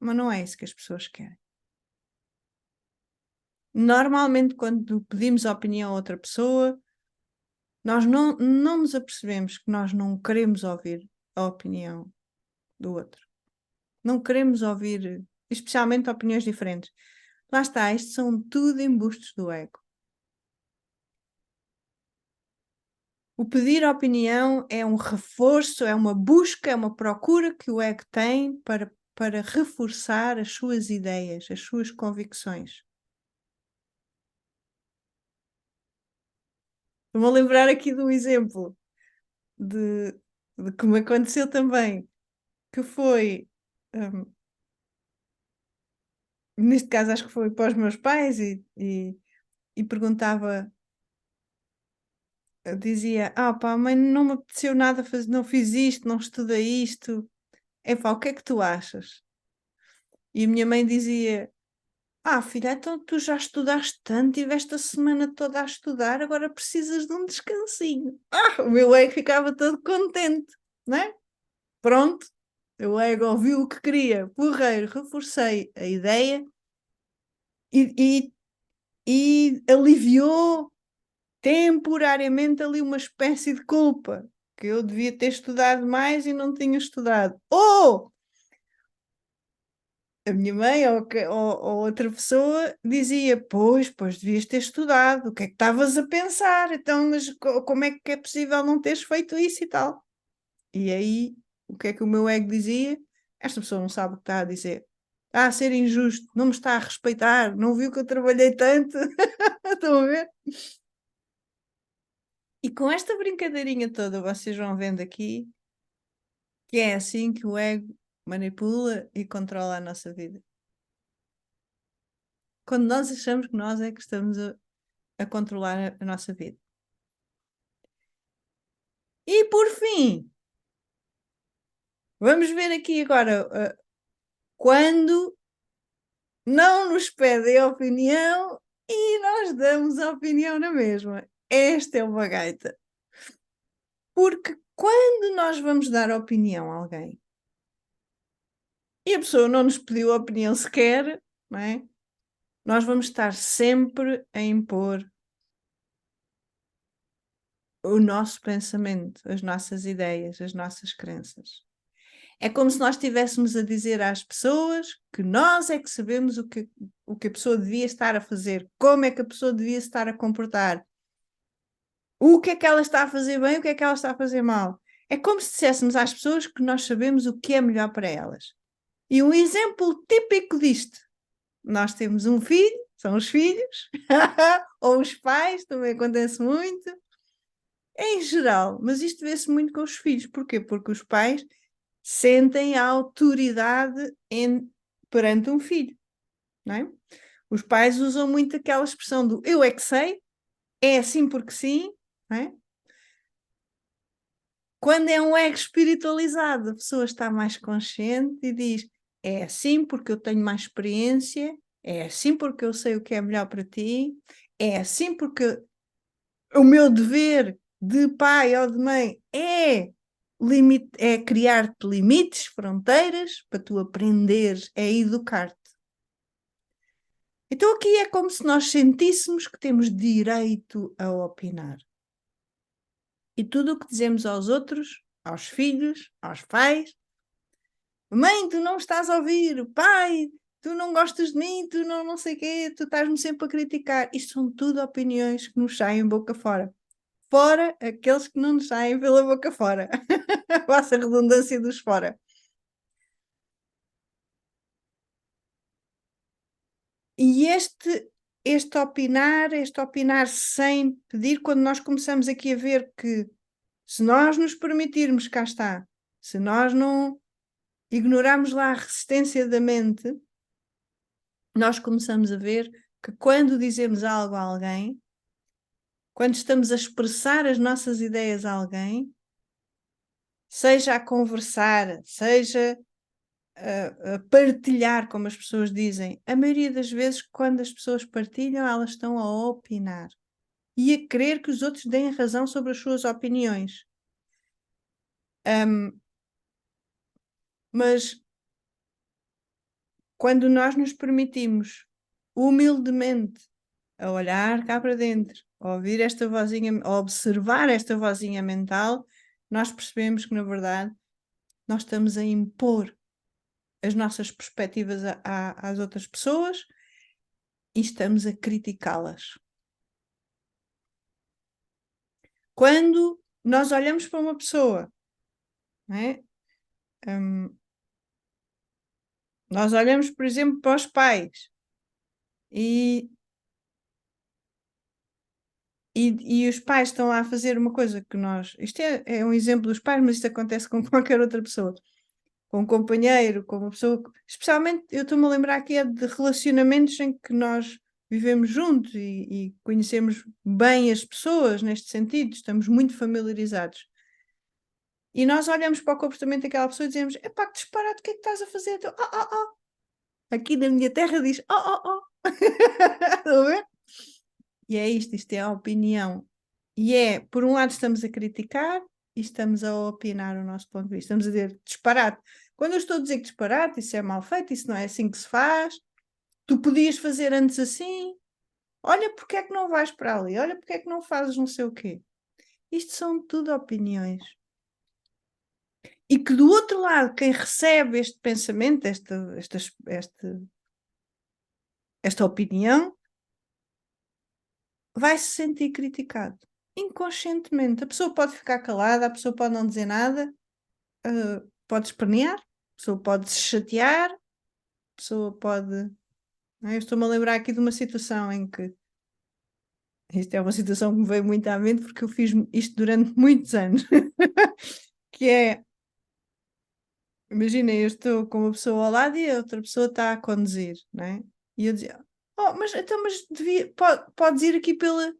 Mas não é isso que as pessoas querem. Normalmente, quando pedimos a opinião a outra pessoa, nós não nos apercebemos que nós não queremos ouvir a opinião do outro. Não queremos ouvir, especialmente opiniões diferentes. Lá está, isto são tudo embustes do ego. O pedir a opinião é um reforço, é uma busca, é uma procura que o ego tem para reforçar as suas ideias, as suas convicções. Vou lembrar aqui de um exemplo de que me aconteceu também, que foi, neste caso acho que foi para os meus pais e perguntava, dizia, pá, mãe, não me apeteceu nada fazer, não fiz isto, não estudei isto. Epá, o que é que tu achas? E a minha mãe dizia, filha, então tu já estudaste tanto, tiveste a semana toda a estudar, agora precisas de um descansinho. O meu ego ficava todo contente, não é? Pronto, o ego ouviu o que queria, porreiro, reforcei a ideia e aliviou temporariamente ali uma espécie de culpa, que eu devia ter estudado mais e não tinha estudado. Ou a minha mãe ou outra pessoa dizia, pois, devias ter estudado, o que é que estavas a pensar? Então, mas como é que é possível não teres feito isso e tal? E aí, o que é que o meu ego dizia? Esta pessoa não sabe o que está a dizer. Está a ser injusto, não me está a respeitar, não viu que eu trabalhei tanto. Estão a ver? E com esta brincadeirinha toda, vocês vão vendo aqui que é assim que o ego manipula e controla a nossa vida. Quando nós achamos que nós é que estamos a controlar a nossa vida. E por fim, vamos ver aqui agora quando não nos pedem a opinião e nós damos a opinião na mesma. Esta é uma gaita. Porque quando nós vamos dar opinião a alguém e a pessoa não nos pediu a opinião sequer, não é? Nós vamos estar sempre a impor o nosso pensamento, as nossas ideias, as nossas crenças. É como se nós estivéssemos a dizer às pessoas que nós é que sabemos o que a pessoa devia estar a fazer, como é que a pessoa devia estar a comportar. O que é que ela está a fazer bem, o que é que ela está a fazer mal. É como se disséssemos às pessoas que nós sabemos o que é melhor para elas. E um exemplo típico disto: nós temos um filho, são os filhos, ou os pais, também acontece muito, em geral, mas isto vê-se muito com os filhos. Porquê? Porque os pais sentem a autoridade perante um filho, não é? Os pais usam muito aquela expressão do eu é que sei, é assim porque sim, não é? Quando é um ego espiritualizado, a pessoa está mais consciente e diz: é assim porque eu tenho mais experiência, é assim porque eu sei o que é melhor para ti, é assim porque o meu dever de pai ou de mãe é criar-te limites, fronteiras, para tu aprenderes, é educar-te. Então aqui é como se nós sentíssemos que temos direito a opinar. E tudo o que dizemos aos outros, aos filhos, aos pais: mãe, tu não estás a ouvir, pai, tu não gostas de mim, tu não sei o quê, tu estás-me sempre a criticar. Isto são tudo opiniões que nos saem boca fora. Fora aqueles que não nos saem pela boca fora. Faça a redundância dos fora. E este opinar sem pedir, quando nós começamos aqui a ver que se nós nos permitirmos, cá está, se nós não ignorarmos lá a resistência da mente, nós começamos a ver que quando dizemos algo a alguém, quando estamos a expressar as nossas ideias a alguém, seja a conversar, seja a partilhar, como as pessoas dizem, a maioria das vezes, quando as pessoas partilham, elas estão a opinar e a querer que os outros deem razão sobre as suas opiniões. Mas quando nós nos permitimos humildemente a olhar cá para dentro, a ouvir esta vozinha, a observar esta vozinha mental, nós percebemos que, na verdade, nós estamos a impor as nossas perspectivas às outras pessoas e estamos a criticá-las. Quando nós olhamos para uma pessoa, não é? Nós olhamos, por exemplo, para os pais e os pais estão lá a fazer uma coisa que nós. Isto é um exemplo dos pais, mas isto acontece com qualquer outra pessoa. Com um companheiro, com uma pessoa. Especialmente, eu estou-me a lembrar aqui de relacionamentos em que nós vivemos juntos e conhecemos bem as pessoas neste sentido, estamos muito familiarizados. E nós olhamos para o comportamento daquela pessoa e dizemos: epá, que disparate, o que é que estás a fazer? Então, aqui na minha terra diz: Estão a ver? E é isto é a opinião. E é, por um lado, estamos a criticar e estamos a opinar o nosso ponto de vista. Estamos a dizer disparate. Quando eu estou a dizer que disparate, isso é mal feito, isso não é assim que se faz. Tu podias fazer antes assim. Olha porque é que não vais para ali. Olha porque é que não fazes não sei o quê. Isto são tudo opiniões. E que do outro lado, quem recebe este pensamento, esta opinião, vai se sentir criticado. Inconscientemente. A pessoa pode ficar calada, a pessoa pode não dizer nada, pode espernear, a pessoa pode se chatear, a pessoa pode. Não é? Eu estou-me a lembrar aqui de uma situação em que. Isto é uma situação que me veio muito à mente porque eu fiz isto durante muitos anos. Que é. Imagina, eu estou com uma pessoa ao lado e a outra pessoa está a conduzir, não é? E eu dizia: oh, mas podes ir aqui pela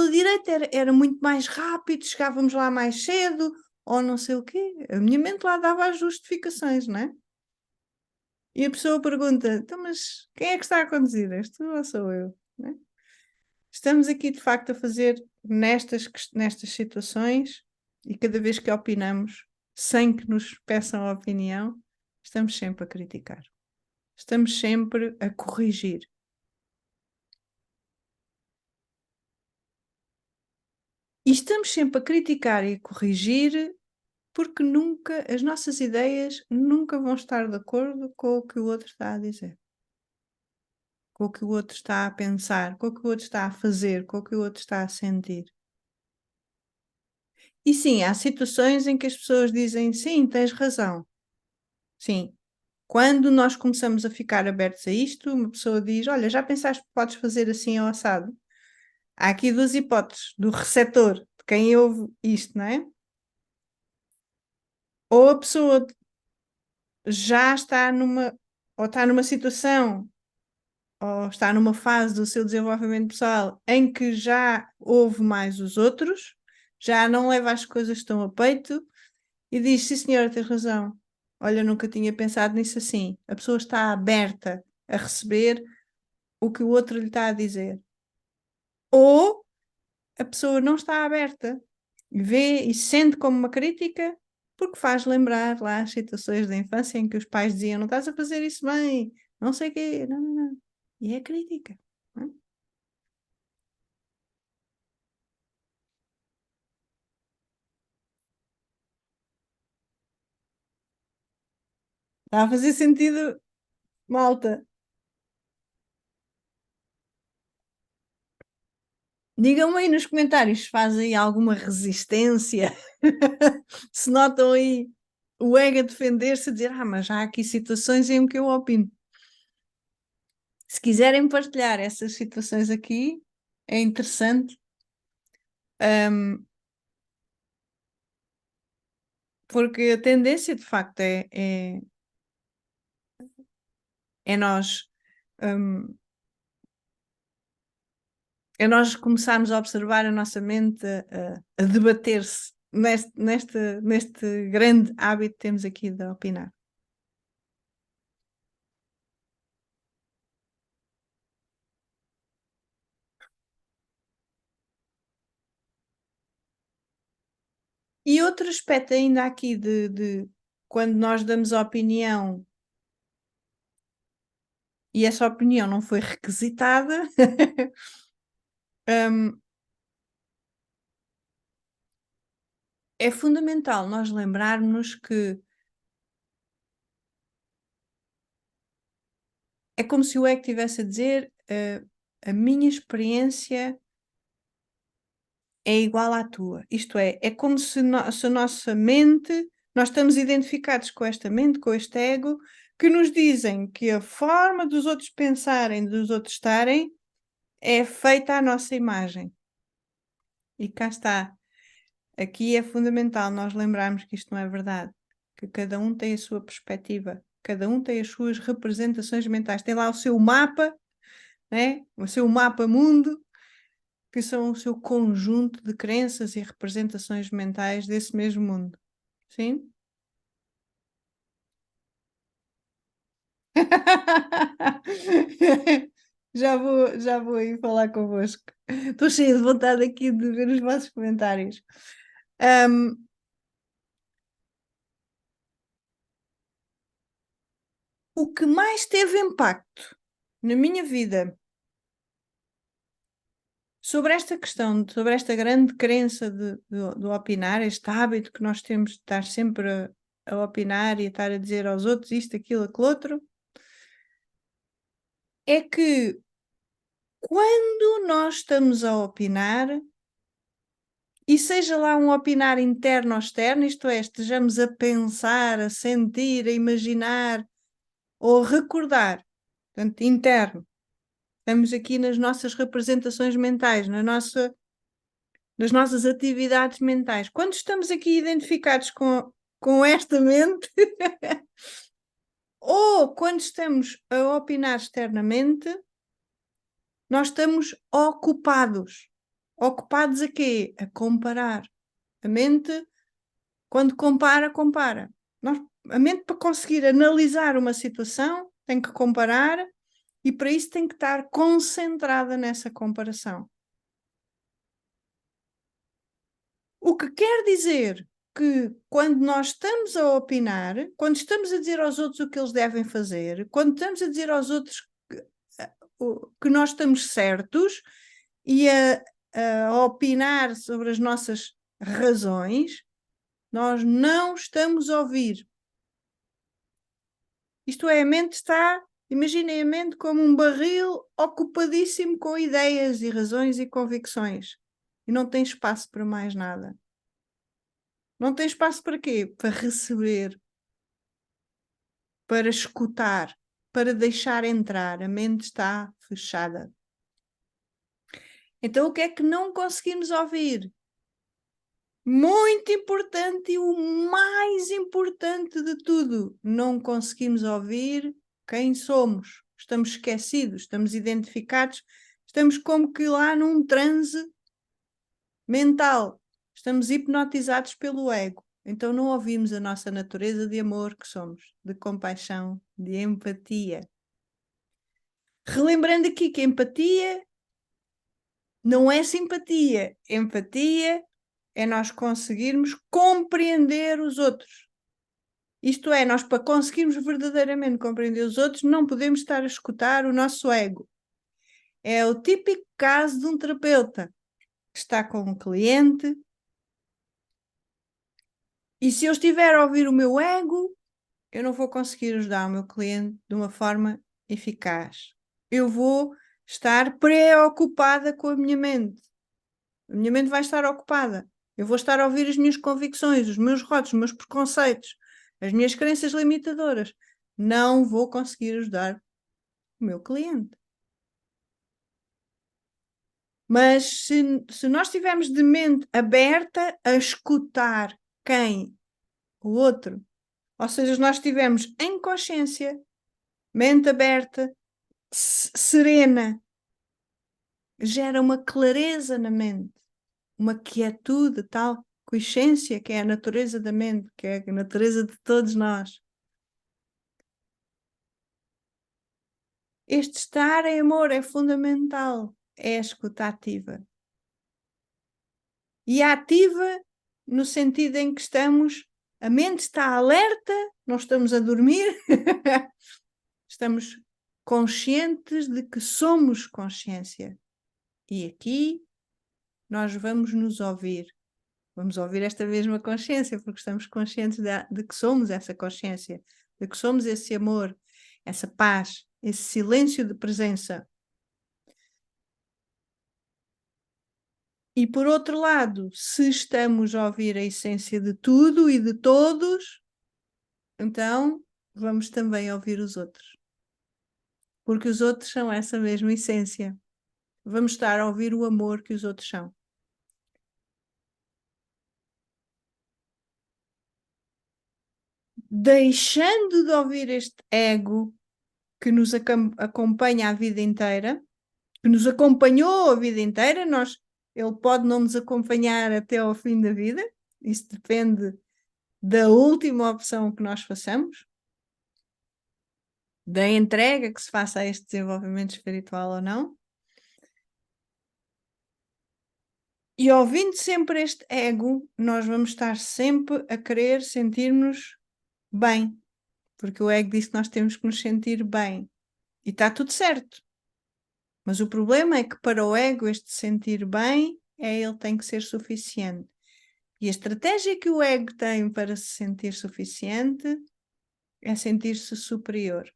direita, era muito mais rápido, chegávamos lá mais cedo, ou não sei o quê. A minha mente lá dava as justificações, não é? E a pessoa pergunta: então, mas quem é que está a conduzir? És tu ou sou eu? Não é? Estamos aqui de facto a fazer nestas situações e cada vez que opinamos, sem que nos peçam a opinião, estamos sempre a criticar. Estamos sempre a corrigir. E estamos sempre a criticar e a corrigir porque as nossas ideias nunca vão estar de acordo com o que o outro está a dizer, com o que o outro está a pensar, com o que o outro está a fazer, com o que o outro está a sentir. E sim, há situações em que as pessoas dizem, sim, tens razão. Sim. Quando nós começamos a ficar abertos a isto, uma pessoa diz, olha, já pensaste que podes fazer assim ao assado? Há aqui duas hipóteses, do receptor, de quem ouve isto, não é? Ou a pessoa já está ou está numa situação, ou está numa fase do seu desenvolvimento pessoal em que já ouve mais os outros, já não leva as coisas tão a peito e diz, sim senhora, tens razão. Olha, nunca tinha pensado nisso assim. A pessoa está aberta a receber o que o outro lhe está a dizer. Ou a pessoa não está aberta e vê e sente como uma crítica porque faz lembrar lá as situações da infância em que os pais diziam não estás a fazer isso bem, não sei o quê, não, não, não. E é crítica. Não é? Está a fazer sentido, malta. Digam-me aí nos comentários se fazem alguma resistência, se notam aí o ego a defender-se, a dizer, mas há aqui situações em que eu opino. Se quiserem partilhar essas situações aqui, é interessante, porque a tendência, de facto, é nós, hum, é nós começarmos a observar a nossa mente a debater-se neste grande hábito que temos aqui de opinar. E outro aspecto ainda aqui de quando nós damos a opinião e essa opinião não foi requisitada, é fundamental nós lembrarmos que é como se o ego estivesse a dizer a minha experiência é igual à tua. Isto é como se a nossa mente, nós estamos identificados com esta mente, com este ego, que nos dizem que a forma dos outros pensarem, dos outros estarem, é feita à nossa imagem. E cá está. Aqui é fundamental nós lembrarmos que isto não é verdade, que cada um tem a sua perspectiva, cada um tem as suas representações mentais, tem lá o seu mapa, né? O seu mapa mundo, que são o seu conjunto de crenças e representações mentais desse mesmo mundo. Sim? Já vou aí falar convosco. Estou cheia de vontade aqui de ver os vossos comentários. Um, o que mais teve impacto na minha vida sobre esta questão, sobre esta grande crença de opinar, este hábito que nós temos de estar sempre a opinar e a estar a dizer aos outros isto, aquilo, aquilo outro, é que quando nós estamos a opinar, e seja lá um opinar interno ou externo, isto é, estejamos a pensar, a sentir, a imaginar ou a recordar, portanto, interno, estamos aqui nas nossas representações mentais, nas nossas atividades mentais. Quando estamos aqui identificados com esta mente, ou quando estamos a opinar externamente, nós estamos ocupados. Ocupados a quê? A comparar. A mente, quando compara, compara. A mente, para conseguir analisar uma situação, tem que comparar e para isso tem que estar concentrada nessa comparação. O que quer dizer que quando nós estamos a opinar, quando estamos a dizer aos outros o que eles devem fazer, quando estamos a dizer aos outros que nós estamos certos e a opinar sobre as nossas razões, nós não estamos a ouvir. Isto é, a mente está, imaginem a mente como um barril ocupadíssimo com ideias e razões e convicções. E não tem espaço para mais nada. Não tem espaço para quê? Para receber, para escutar, para deixar entrar. A mente está fechada. Então, o que é que não conseguimos ouvir? Muito importante e o mais importante de tudo, não conseguimos ouvir quem somos. Estamos esquecidos, estamos identificados, estamos como que lá num transe mental. Estamos hipnotizados pelo ego. Então não ouvimos a nossa natureza de amor que somos, de compaixão, de empatia. Relembrando aqui que empatia não é simpatia. Empatia é nós conseguirmos compreender os outros. Isto é, nós para conseguirmos verdadeiramente compreender os outros, não podemos estar a escutar o nosso ego. É o típico caso de um terapeuta que está com um cliente e se eu estiver a ouvir o meu ego, eu não vou conseguir ajudar o meu cliente de uma forma eficaz. Eu vou estar preocupada com a minha mente. A minha mente vai estar ocupada. Eu vou estar a ouvir as minhas convicções, os meus rótulos, os meus preconceitos, as minhas crenças limitadoras. Não vou conseguir ajudar o meu cliente. Mas se nós estivermos de mente aberta a escutar quem? O outro. Ou seja, nós estivermos em consciência, mente aberta, serena, gera uma clareza na mente, uma quietude, tal consciência que é a natureza da mente, que é a natureza de todos nós. Este estar em amor é fundamental, é a escuta ativa. E ativa no sentido em que a mente está alerta, não estamos a dormir, estamos conscientes de que somos consciência. E aqui nós vamos nos ouvir. Vamos ouvir esta mesma consciência, porque estamos conscientes de que somos essa consciência, de que somos esse amor, essa paz, esse silêncio de presença. E por outro lado, se estamos a ouvir a essência de tudo e de todos, então vamos também ouvir os outros. Porque os outros são essa mesma essência. Vamos estar a ouvir o amor que os outros são. Deixando de ouvir este ego que nos acompanha a vida inteira, que nos acompanhou a vida inteira, ele pode não nos acompanhar até ao fim da vida, isso depende da última opção que nós façamos, da entrega que se faça a este desenvolvimento espiritual ou não. E ouvindo sempre este ego, nós vamos estar sempre a querer sentir-nos bem, porque o ego diz que nós temos que nos sentir bem. E está tudo certo. Mas o problema é que para o ego este sentir bem, ele tem que ser suficiente. E a estratégia que o ego tem para se sentir suficiente é sentir-se superior.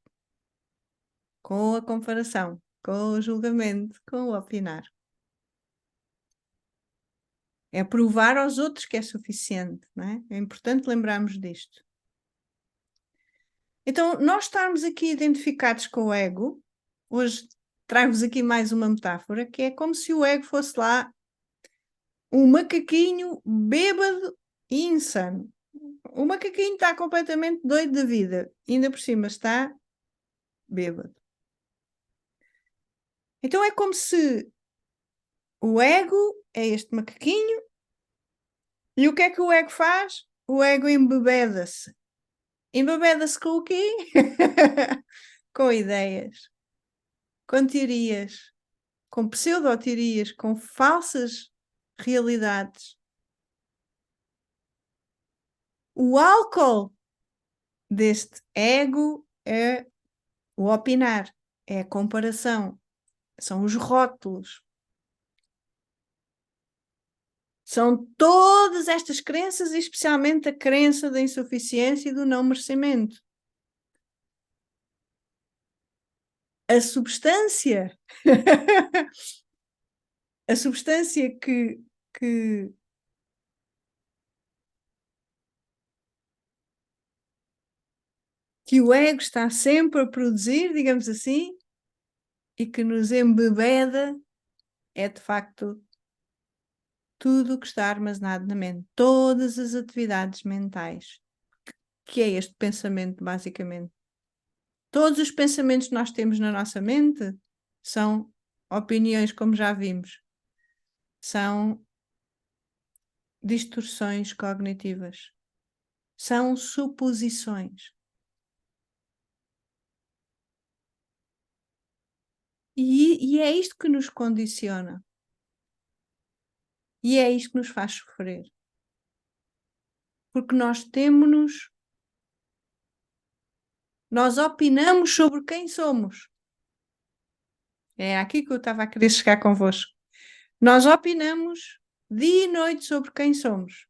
Com a comparação, com o julgamento, com o opinar. É provar aos outros que é suficiente, não é? É importante lembrarmos disto. Então, nós estarmos aqui identificados com o ego, hoje trago-vos aqui mais uma metáfora, que é como se o ego fosse lá um macaquinho bêbado e insano. O macaquinho está completamente doido da vida, ainda por cima está bêbado. Então é como se o ego é este macaquinho e o que é que o ego faz? O ego embebeda-se. Embebeda-se com o quê? Com ideias, com teorias, com pseudo-teorias, com falsas realidades. O álcool deste ego é o opinar, é a comparação, são os rótulos. São todas estas crenças, e especialmente a crença da insuficiência e do não merecimento. A substância, a substância que que o ego está sempre a produzir, digamos assim, e que nos embebeda, é de facto tudo o que está armazenado na mente, todas as atividades mentais, que é este pensamento, basicamente. Todos os pensamentos que nós temos na nossa mente são opiniões, como já vimos, são distorções cognitivas, são suposições. E é isto que nos condiciona. E é isto que nos faz sofrer. Porque nós opinamos sobre quem somos. É aqui que eu estava a querer chegar convosco. Nós opinamos dia e noite sobre quem somos.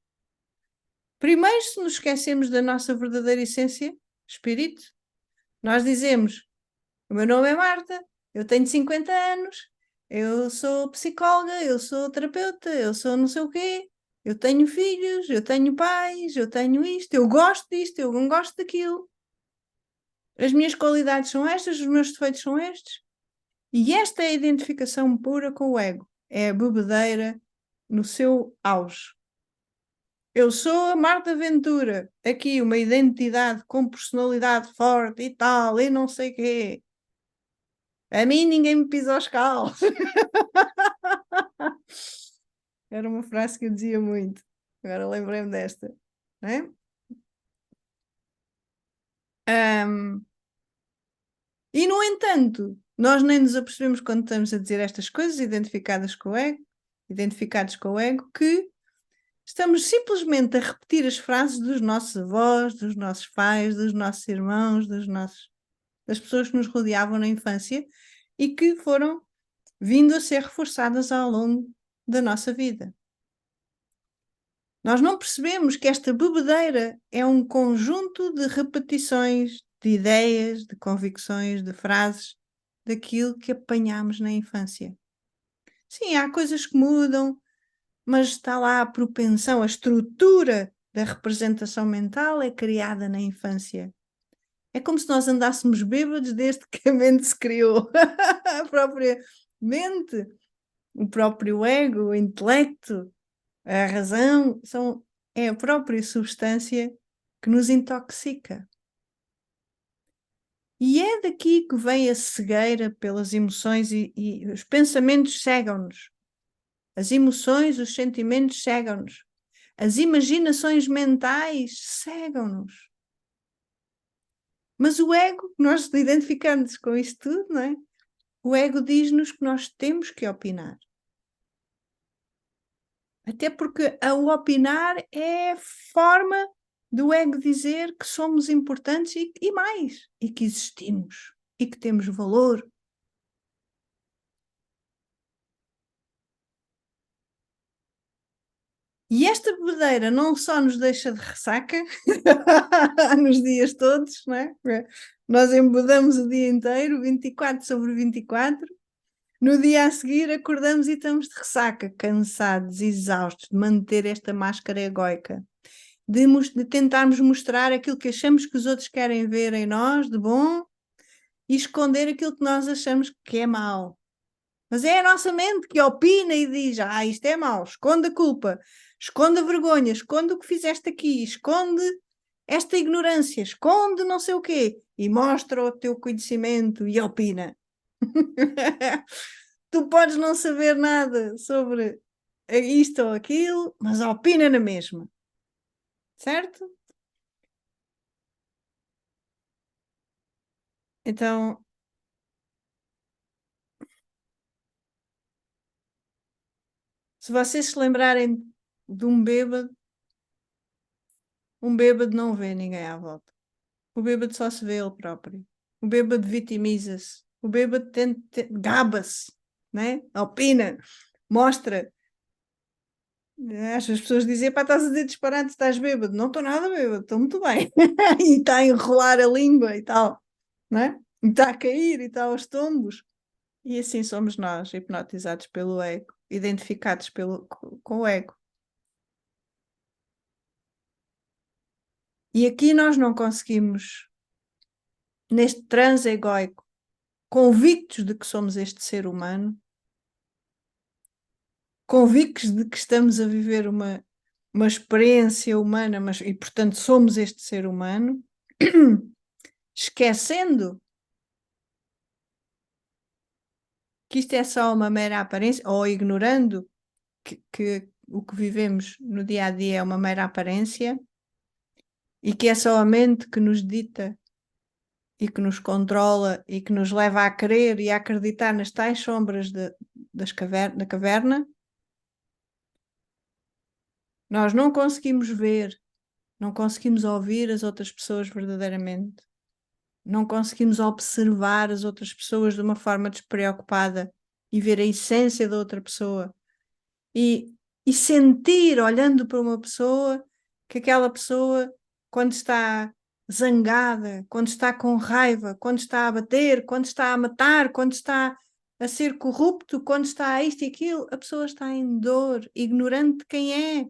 Primeiro, se nos esquecemos da nossa verdadeira essência, espírito, nós dizemos: o meu nome é Marta, eu tenho 50 anos, eu sou psicóloga, eu sou terapeuta, eu sou não sei o quê, eu tenho filhos, eu tenho pais, eu tenho isto, eu gosto disto, eu não gosto daquilo. As minhas qualidades são estas, os meus defeitos são estes. E esta é a identificação pura com o ego. É a bebedeira no seu auge. Eu sou a Marta Ventura. Aqui uma identidade com personalidade forte e tal, e não sei o quê. A mim ninguém me pisa aos calos. Era uma frase que eu dizia muito. Agora lembrei-me desta. Não é? E, no entanto, nós nem nos apercebemos quando estamos a dizer estas coisas identificados com o ego, que estamos simplesmente a repetir as frases dos nossos avós, dos nossos pais, dos nossos irmãos, das pessoas que nos rodeavam na infância e que foram vindo a ser reforçadas ao longo da nossa vida. Nós não percebemos que esta bebedeira é um conjunto de repetições, de ideias, de convicções, de frases, daquilo que apanhámos na infância. Sim, há coisas que mudam, mas está lá a propensão, a estrutura da representação mental é criada na infância. É como se nós andássemos bêbados desde que a mente se criou. A própria mente, o próprio ego, o intelecto, a razão, é a própria substância que nos intoxica. E é daqui que vem a cegueira pelas emoções e os pensamentos cegam-nos. As emoções, os sentimentos cegam-nos. As imaginações mentais cegam-nos. Mas o ego, nós identificamos com isto tudo, não é? O ego diz-nos que nós temos que opinar. Até porque o opinar é a forma do ego dizer que somos importantes e mais, e que existimos, e que temos valor. E esta bebedeira não só nos deixa de ressaca nos dias todos, não é? Nós embebedamos o dia inteiro, 24/24. No dia a seguir acordamos e estamos de ressaca, cansados, exaustos de manter esta máscara egóica, de tentarmos mostrar aquilo que achamos que os outros querem ver em nós de bom e esconder aquilo que nós achamos que é mau. Mas é a nossa mente que opina e diz: isto é mau, esconde a culpa, esconde a vergonha, esconde o que fizeste aqui, esconde esta ignorância, esconde não sei o quê, e mostra o teu conhecimento e opina. Tu podes não saber nada sobre isto ou aquilo, mas opina na mesma. Certo? Então, se vocês se lembrarem de um bêbado não vê ninguém à volta. O bêbado só se vê ele próprio. O bêbado vitimiza-se. O bêbado gaba-se, né? Opina, mostra. As pessoas dizem: pá, estás a dizer disparate, estás bêbado. Não estou nada bêbado, estou muito bem. E está a enrolar a língua e tal, né? E está a cair e está aos tombos. E assim somos nós, hipnotizados pelo ego, identificados com o ego. E aqui nós não conseguimos neste transe egóico, convictos de que somos este ser humano, convictos de que estamos a viver uma experiência humana, e portanto somos este ser humano, esquecendo que isto é só uma mera aparência, ou ignorando que o que vivemos no dia a dia é uma mera aparência e que é só a mente que nos dita e que nos controla e que nos leva a crer e a acreditar nas tais sombras da caverna, nós não conseguimos ver, não conseguimos ouvir as outras pessoas verdadeiramente, não conseguimos observar as outras pessoas de uma forma despreocupada e ver a essência da outra pessoa e, e sentir, olhando para uma pessoa, que aquela pessoa, quando está zangada, quando está com raiva, quando está a bater, quando está a matar, quando está a ser corrupto, quando está a isto e aquilo, a pessoa está em dor, ignorante de quem é,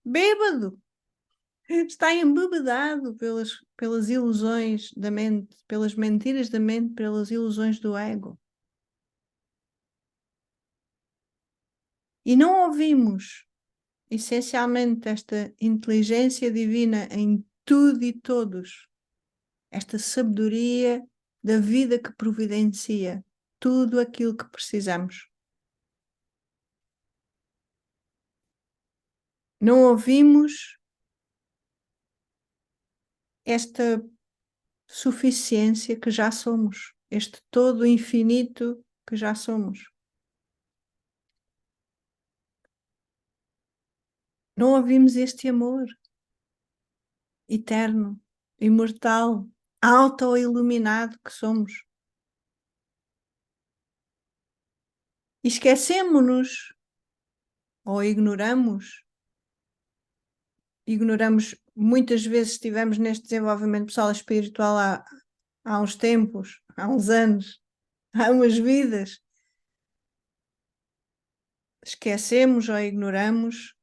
bêbado, está embebedado pelas ilusões da mente, pelas mentiras da mente, pelas ilusões do ego. E não ouvimos essencialmente esta inteligência divina em tudo e todos, esta sabedoria da vida que providencia tudo aquilo que precisamos. Não ouvimos esta suficiência que já somos, este todo infinito que já somos. Não ouvimos este amor eterno, imortal, auto-iluminado que somos. E esquecemos-nos ou ignoramos, muitas vezes estivemos neste desenvolvimento pessoal e espiritual há uns tempos, há uns anos, há umas vidas. Esquecemos ou ignoramos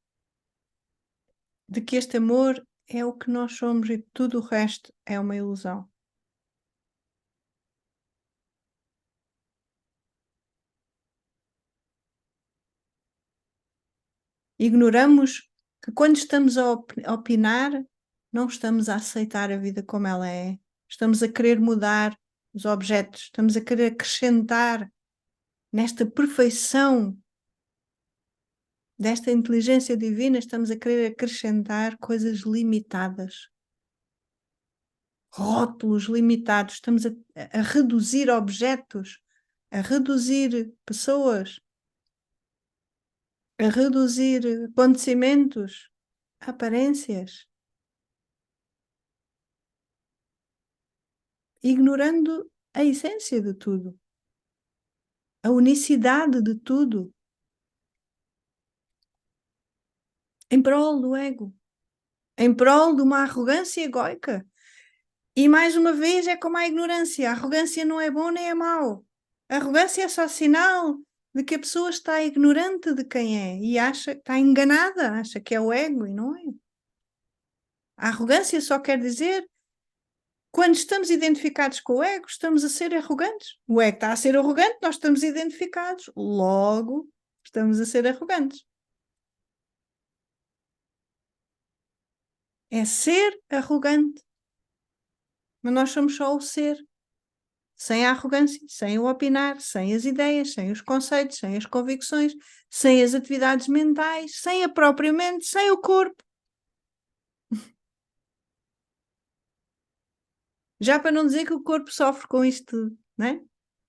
de que este amor é o que nós somos e tudo o resto é uma ilusão. Ignoramos que quando estamos a opinar, não estamos a aceitar a vida como ela é. Estamos a querer mudar os objetos, estamos a querer acrescentar nesta perfeição desta inteligência divina, estamos a querer acrescentar coisas limitadas, rótulos limitados, estamos a reduzir objetos, a reduzir pessoas, a reduzir acontecimentos, aparências, ignorando a essência de tudo, a unicidade de tudo, em prol do ego, em prol de uma arrogância egóica. E mais uma vez é como a ignorância: a arrogância não é bom nem é mau. A arrogância é só sinal de que a pessoa está ignorante de quem é e acha, está enganada, acha que é o ego e não é. A arrogância só quer dizer, quando estamos identificados com o ego, estamos a ser arrogantes. O ego está a ser arrogante, nós estamos identificados, logo estamos a ser arrogantes. É ser arrogante. Mas nós somos só o ser, sem a arrogância, sem o opinar, sem as ideias, sem os conceitos, sem as convicções, sem as atividades mentais, sem a própria mente, sem o corpo. Já para não dizer que o corpo sofre com isto tudo, não é?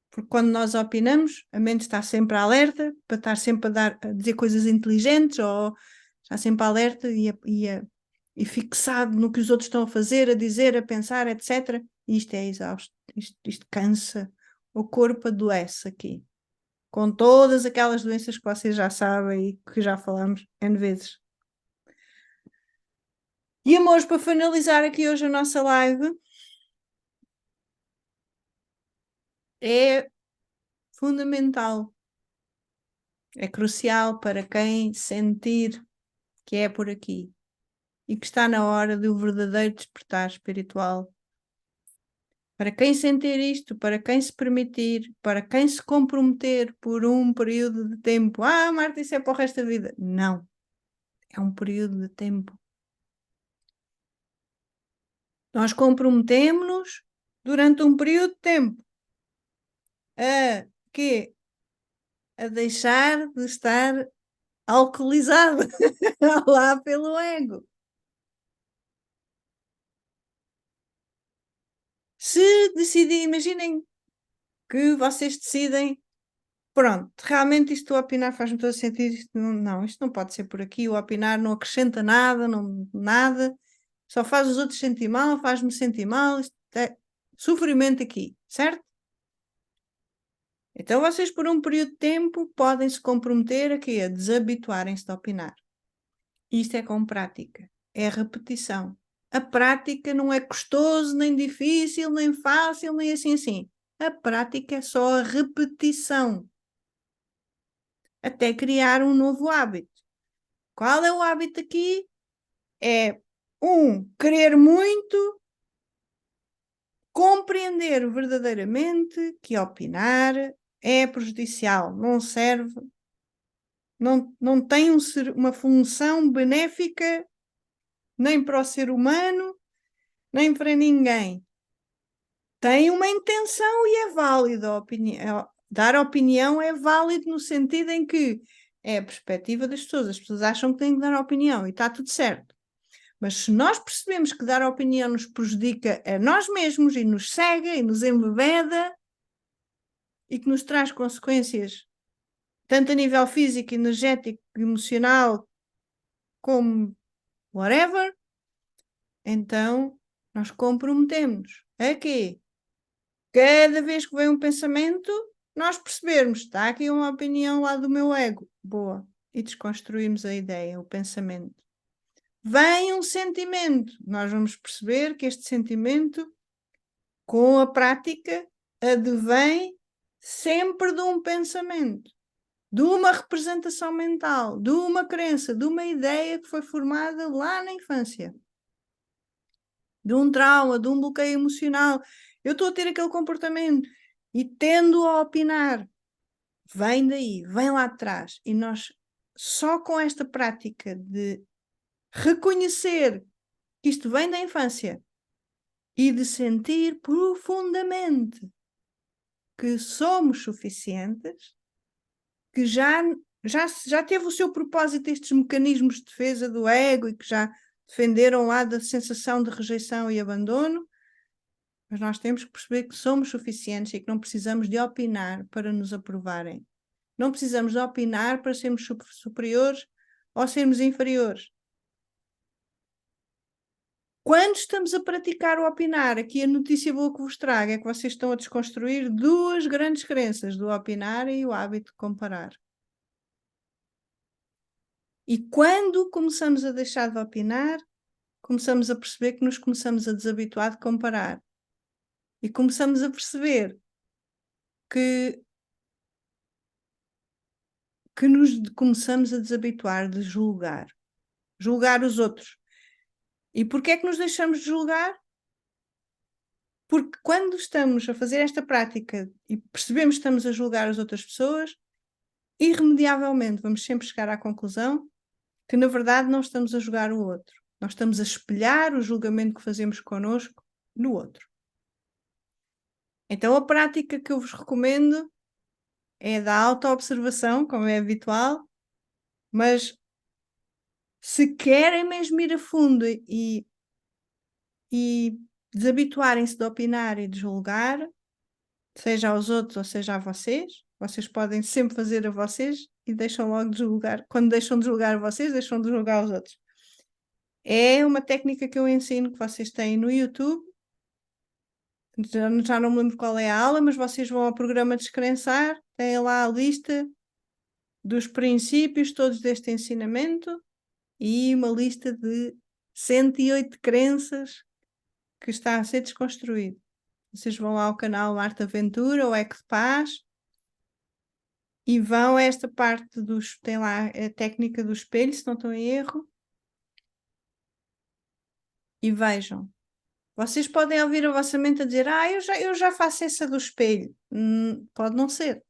Porque quando nós opinamos, a mente está sempre alerta, para estar sempre a dizer coisas inteligentes, ou está sempre alerta e fixado no que os outros estão a fazer, a dizer, a pensar, etc. E isto é exausto, isto cansa. O corpo adoece aqui, com todas aquelas doenças que vocês já sabem e que já falamos N vezes. E amores, para finalizar aqui hoje a nossa live, é fundamental, é crucial para quem sentir que é por aqui e que está na hora do verdadeiro despertar espiritual Para quem sentir isto, para quem se permitir, para quem se comprometer por um período de tempo. Ah, Marta, isso é para o resto da vida. Não. É um período de tempo. Nós comprometemos-nos durante um período de tempo. A quê? A deixar de estar alcoolizado lá pelo ego. Se decidirem, imaginem que vocês decidem, pronto, realmente isto do opinar faz-me todo sentido, isto não pode ser por aqui, o opinar não acrescenta nada, nada, só faz os outros sentir mal, faz-me sentir mal, isto é sofrimento aqui, certo? Então vocês por um período de tempo podem se comprometer aqui a desabituarem-se de opinar. Isto é com prática, é repetição. A prática não é custoso, nem difícil, nem fácil, nem assim. A prática é só a repetição. Até criar um novo hábito. Qual é o hábito aqui? É querer muito, compreender verdadeiramente que opinar é prejudicial, não serve, não tem uma função benéfica nem para o ser humano, nem para ninguém. Tem uma intenção e é válido a opinião. Dar opinião é válido no sentido em que é a perspectiva das pessoas. As pessoas acham que têm que dar opinião e está tudo certo. Mas se nós percebemos que dar opinião nos prejudica a nós mesmos e nos cega e nos embebeda e que nos traz consequências tanto a nível físico, energético, emocional, como whatever, então nós comprometemos a quê? Cada vez que vem um pensamento, nós percebermos, está aqui uma opinião lá do meu ego, boa, e desconstruímos a ideia, o pensamento. Vem um sentimento, nós vamos perceber que este sentimento, com a prática, advém sempre de um pensamento, de uma representação mental, de uma crença, de uma ideia que foi formada lá na infância, de um trauma, de um bloqueio emocional. Eu estou a ter aquele comportamento e tendo a opinar. Vem daí, vem lá atrás. E nós, só com esta prática de reconhecer que isto vem da infância e de sentir profundamente que somos suficientes, que já teve o seu propósito estes mecanismos de defesa do ego e que já defenderam lá da sensação de rejeição e abandono, mas nós temos que perceber que somos suficientes e que não precisamos de opinar para nos aprovarem. Não precisamos de opinar para sermos superiores ou sermos inferiores. Quando estamos a praticar o opinar, aqui a notícia boa que vos trago é que vocês estão a desconstruir duas grandes crenças, do opinar e o hábito de comparar. E quando começamos a deixar de opinar, começamos a perceber que nos começamos a desabituar de comparar. E começamos a perceber que nos começamos a desabituar de julgar os outros. E porquê é que nos deixamos de julgar? Porque quando estamos a fazer esta prática e percebemos que estamos a julgar as outras pessoas, irremediavelmente vamos sempre chegar à conclusão que, na verdade, não estamos a julgar o outro. Nós estamos a espelhar o julgamento que fazemos connosco no outro. Então, a prática que eu vos recomendo é da autoobservação, como é habitual, mas se querem mesmo ir a fundo e desabituarem-se de opinar e de julgar, seja aos outros ou seja a vocês podem sempre fazer a vocês e deixam logo de julgar. Quando deixam de julgar a vocês, deixam de julgar os outros. É uma técnica que eu ensino que vocês têm no YouTube. Já não me lembro qual é a aula, mas vocês vão ao programa Descrençar, têm lá a lista dos princípios todos deste ensinamento e uma lista de 108 crenças que está a ser desconstruído. Vocês vão lá ao canal Marta Ventura ou Eco de Paz e vão a esta parte tem lá a técnica do espelho, se não estou em erro, e vejam. Vocês podem ouvir a vossa mente a dizer, eu já faço essa do espelho. Pode não ser.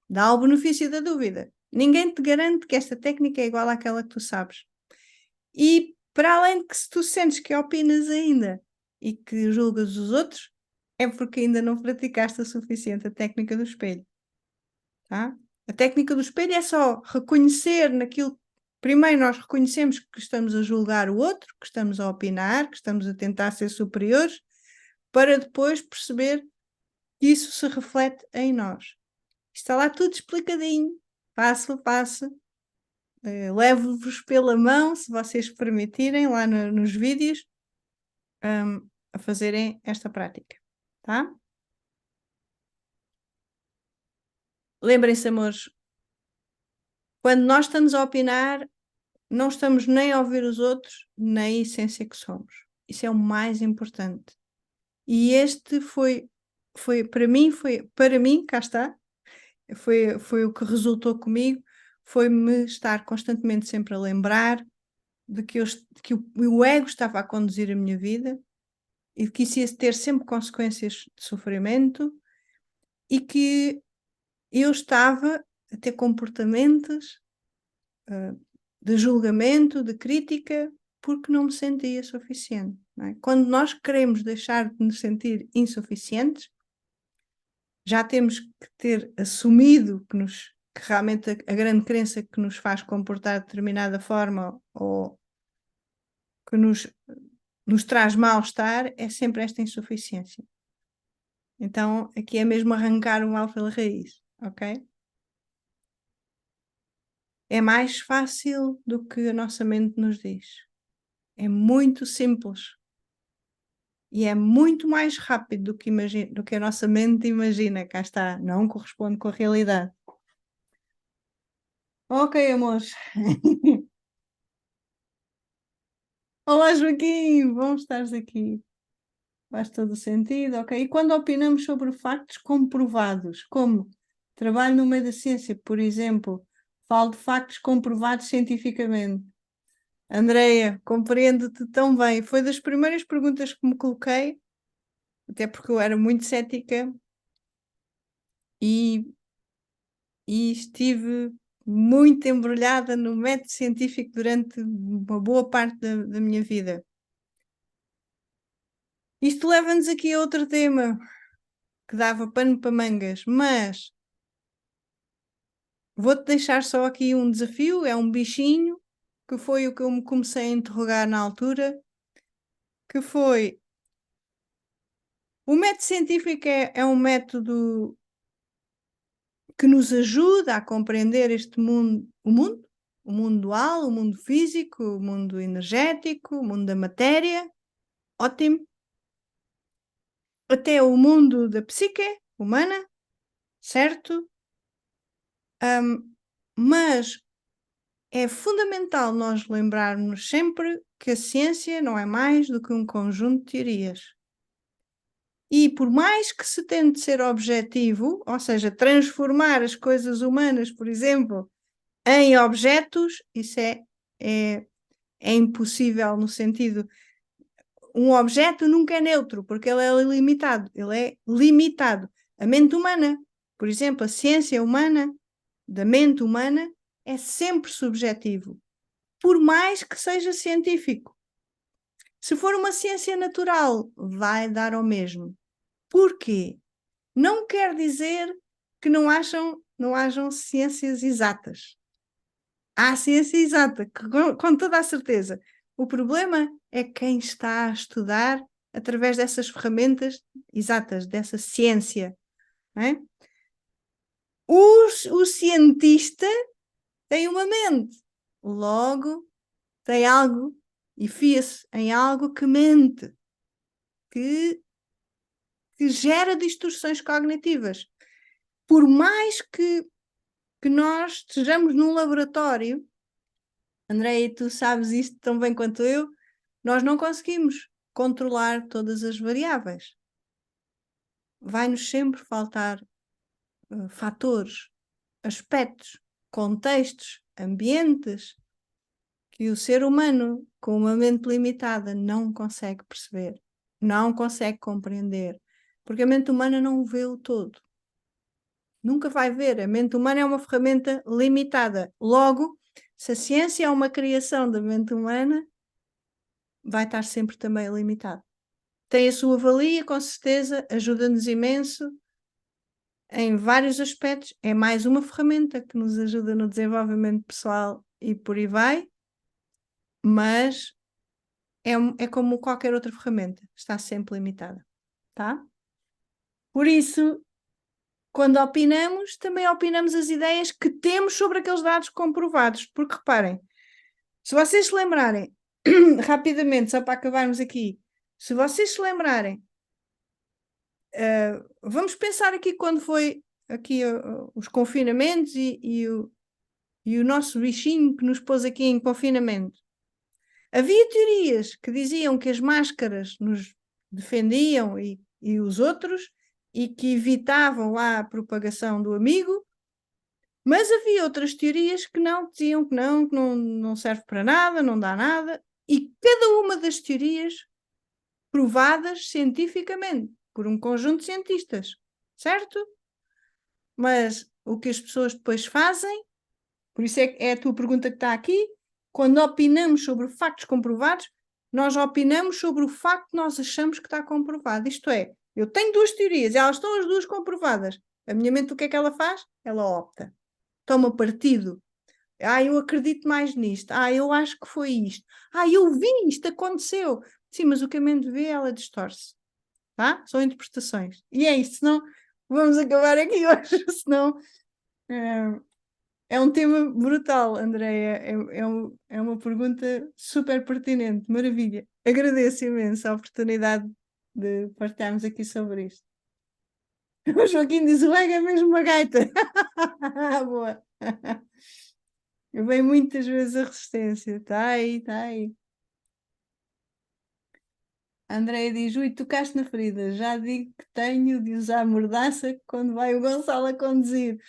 Dá o benefício da dúvida. Ninguém te garante que esta técnica é igual àquela que tu sabes. E para além de que se tu sentes que opinas ainda e que julgas os outros, é porque ainda não praticaste o suficiente a técnica do espelho. Tá? A técnica do espelho é só reconhecer naquilo. Primeiro nós reconhecemos que estamos a julgar o outro, que estamos a opinar, que estamos a tentar ser superiores, para depois perceber que isso se reflete em nós. Está lá tudo explicadinho, passo a passo. Levo-vos pela mão, se vocês permitirem, lá nos vídeos, a fazerem esta prática, tá? Lembrem-se, amores, quando nós estamos a opinar, não estamos nem a ouvir os outros, nem a essência que somos. Isso é o mais importante. E este foi para mim, cá está, foi o que resultou comigo, foi-me estar constantemente sempre a lembrar de que o ego estava a conduzir a minha vida e que isso ia ter sempre consequências de sofrimento e que eu estava a ter comportamentos de julgamento, de crítica, porque não me sentia suficiente. Não é? Quando nós queremos deixar de nos sentir insuficientes, já temos que ter assumido que realmente a grande crença que nos faz comportar de determinada forma ou que nos traz mal-estar é sempre esta insuficiência. Então, aqui é mesmo arrancar o mal pela raiz, ok? É mais fácil do que a nossa mente nos diz. É muito simples. E é muito mais rápido do que a nossa mente imagina. Cá está, não corresponde com a realidade. Ok, amores. Olá, Joaquim, bom estares aqui. Faz todo o sentido, ok? E quando opinamos sobre factos comprovados, como trabalho no meio da ciência, por exemplo, falo de factos comprovados cientificamente. Andreia, compreendo-te tão bem. Foi das primeiras perguntas que me coloquei, até porque eu era muito cética e estive muito embrulhada no método científico durante uma boa parte da minha vida. Isto leva-nos aqui a outro tema que dava pano para mangas, mas vou-te deixar só aqui um desafio, é um bichinho, que foi o que eu me comecei a interrogar na altura, que foi, o método científico é um método que nos ajuda a compreender este mundo, o mundo dual, o mundo físico, o mundo energético, o mundo da matéria, ótimo, até o mundo da psique humana, certo? Mas é fundamental nós lembrarmos sempre que a ciência não é mais do que um conjunto de teorias. E por mais que se tente ser objetivo, ou seja, transformar as coisas humanas, por exemplo, em objetos, isso é impossível no sentido, um objeto nunca é neutro, porque ele é ilimitado, ele é limitado. A mente humana, por exemplo, a ciência humana, da mente humana, é sempre subjetivo, por mais que seja científico. Se for uma ciência natural, vai dar ao mesmo. Porquê? Não quer dizer que não hajam ciências exatas. Há ciência exata, com toda a certeza. O problema é quem está a estudar através dessas ferramentas exatas, dessa ciência. Não é? O cientista tem uma mente, logo tem algo e fia-se em algo que mente, que gera distorções cognitivas. Por mais que nós estejamos num laboratório, Andréia, tu sabes isto tão bem quanto eu, nós não conseguimos controlar todas as variáveis. Vai-nos sempre faltar fatores, aspectos, contextos, ambientes que o ser humano, com uma mente limitada, não consegue perceber. não consegue compreender, porque a mente humana não vê o todo. Nunca vai ver. A mente humana é uma ferramenta limitada. Logo, se a ciência é uma criação da mente humana, vai estar sempre também limitado. Tem a sua valia, com certeza, ajuda-nos imenso em vários aspectos. É mais uma ferramenta que nos ajuda no desenvolvimento pessoal e por aí vai, mas é como qualquer outra ferramenta, está sempre limitada, tá? Por isso, quando opinamos, também opinamos as ideias que temos sobre aqueles dados comprovados, porque reparem, se vocês se lembrarem, rapidamente, só para acabarmos aqui, se vocês se lembrarem, vamos pensar aqui quando foi aqui os confinamentos e o nosso bichinho que nos pôs aqui em confinamento. Havia teorias que diziam que as máscaras nos defendiam e os outros e que evitavam lá a propagação do amigo, mas havia outras teorias que não, diziam que não serve para nada, não dá nada, e cada uma das teorias provadas cientificamente por um conjunto de cientistas, certo? Mas o que as pessoas depois fazem, por isso é a tua pergunta que está aqui, quando opinamos sobre factos comprovados, nós opinamos sobre o facto que nós achamos que está comprovado. Isto é, eu tenho duas teorias, elas estão as duas comprovadas. A minha mente, o que é que ela faz? Ela opta. Toma partido. Eu acredito mais nisto. Eu acho que foi isto. Eu vi isto, aconteceu. Sim, mas o que a mente vê, ela distorce. Tá? São interpretações. E é isso, senão vamos acabar aqui hoje, senão é um tema brutal, Andreia. É uma pergunta super pertinente, maravilha. Agradeço imenso a oportunidade de partilharmos aqui sobre isto. O Joaquim diz: o ego é mesmo uma gaita. Boa. Vem muitas vezes a resistência. Está aí, está aí. A Andreia diz: ui, tocaste na ferida. Já digo que tenho de usar mordaça quando vai o Gonçalo a conduzir.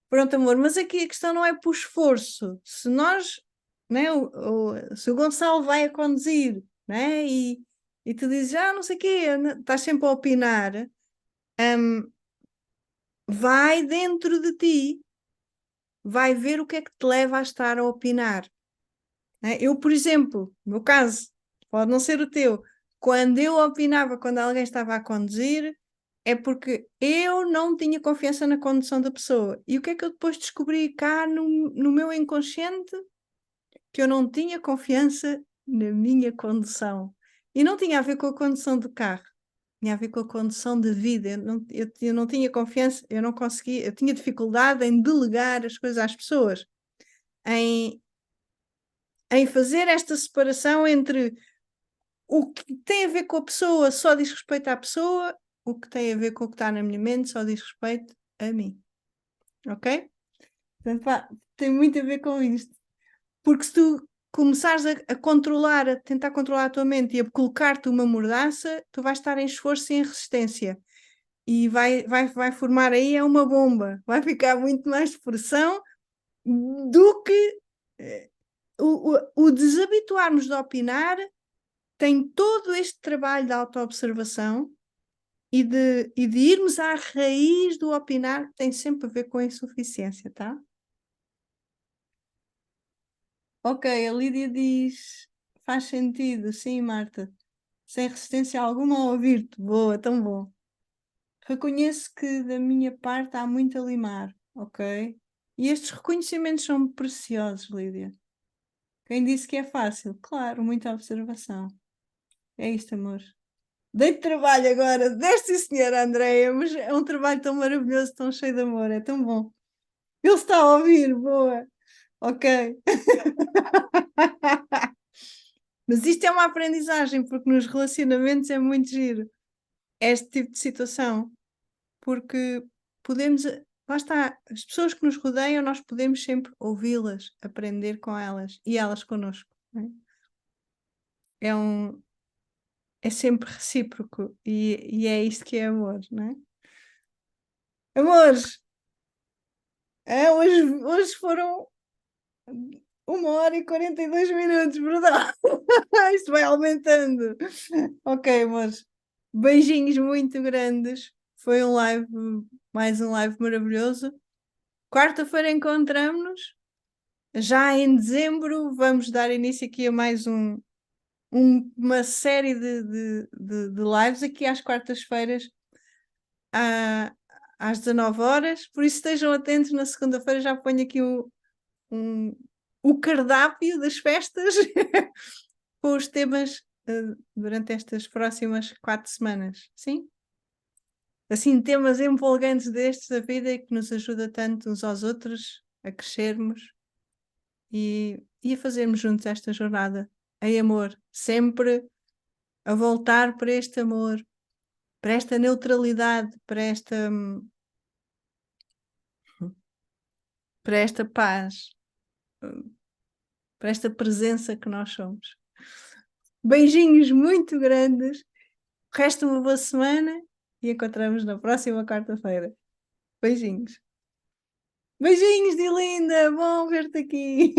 Pronto, amor, mas aqui a questão não é por esforço. Se nós, né, se o Gonçalo vai a conduzir, né, e tu dizes, não sei o quê, estás sempre a opinar, vai dentro de ti, vai ver o que é que te leva a estar a opinar. Né? Eu, por exemplo, no meu caso, pode não ser o teu, quando eu opinava quando alguém estava a conduzir, é porque eu não tinha confiança na condução da pessoa. E o que é que eu depois descobri cá no meu inconsciente? Que eu não tinha confiança na minha condução. E não tinha a ver com a condução do carro, tinha a ver com a condução de vida. Eu não tinha confiança, eu não conseguia, eu tinha dificuldade em delegar as coisas às pessoas, em, em fazer esta separação entre o que tem a ver com a pessoa só diz respeito à pessoa, o que tem a ver com o que está na minha mente só diz respeito a mim. Ok? Portanto, tem muito a ver com isto. Porque se tu começares a controlar, a tentar controlar a tua mente e a colocar-te uma mordaça, tu vais estar em esforço e em resistência. E vai formar aí uma bomba. Vai ficar muito mais pressão do que o desabituarmos de opinar tem todo este trabalho de autoobservação e de irmos à raiz do opinar que tem sempre a ver com a insuficiência, tá? Ok, a Lídia diz: faz sentido, sim, Marta. Sem resistência alguma a ouvir-te. Boa, tão bom. Reconheço que da minha parte há muito a limar, ok? E estes reconhecimentos são preciosos, Lídia. Quem disse que é fácil? Claro, muita observação. É isto, amor. Dei-te trabalho agora, deste senhor Andréia, mas é um trabalho tão maravilhoso, tão cheio de amor, é tão bom. Ele está a ouvir, boa. Ok. Mas isto é uma aprendizagem, porque nos relacionamentos é muito giro este tipo de situação, porque podemos, lá está, as pessoas que nos rodeiam, nós podemos sempre ouvi-las, aprender com elas e elas connosco. Não é? É sempre recíproco e é isto que é amor, não é? Amores, hoje foram 1 hora e 42 minutos, brutal! Isto vai aumentando. Ok, mas beijinhos muito grandes. Foi um live, mais um live maravilhoso. Quarta-feira encontramos-nos. Já em dezembro vamos dar início aqui a mais uma série de lives aqui às quartas-feiras às 19 horas. Por isso estejam atentos, na segunda-feira já ponho aqui o cardápio das festas com os temas durante estas próximas 4 semanas. Sim? Assim, temas empolgantes destes da vida e que nos ajuda tanto uns aos outros a crescermos e a fazermos juntos esta jornada em amor, sempre a voltar para este amor, para esta neutralidade, para esta paz, para esta presença que nós somos. Beijinhos muito grandes, resta uma boa semana e encontramos na próxima quarta-feira. Beijinhos. Beijinhos, Dilinda, bom ver-te aqui.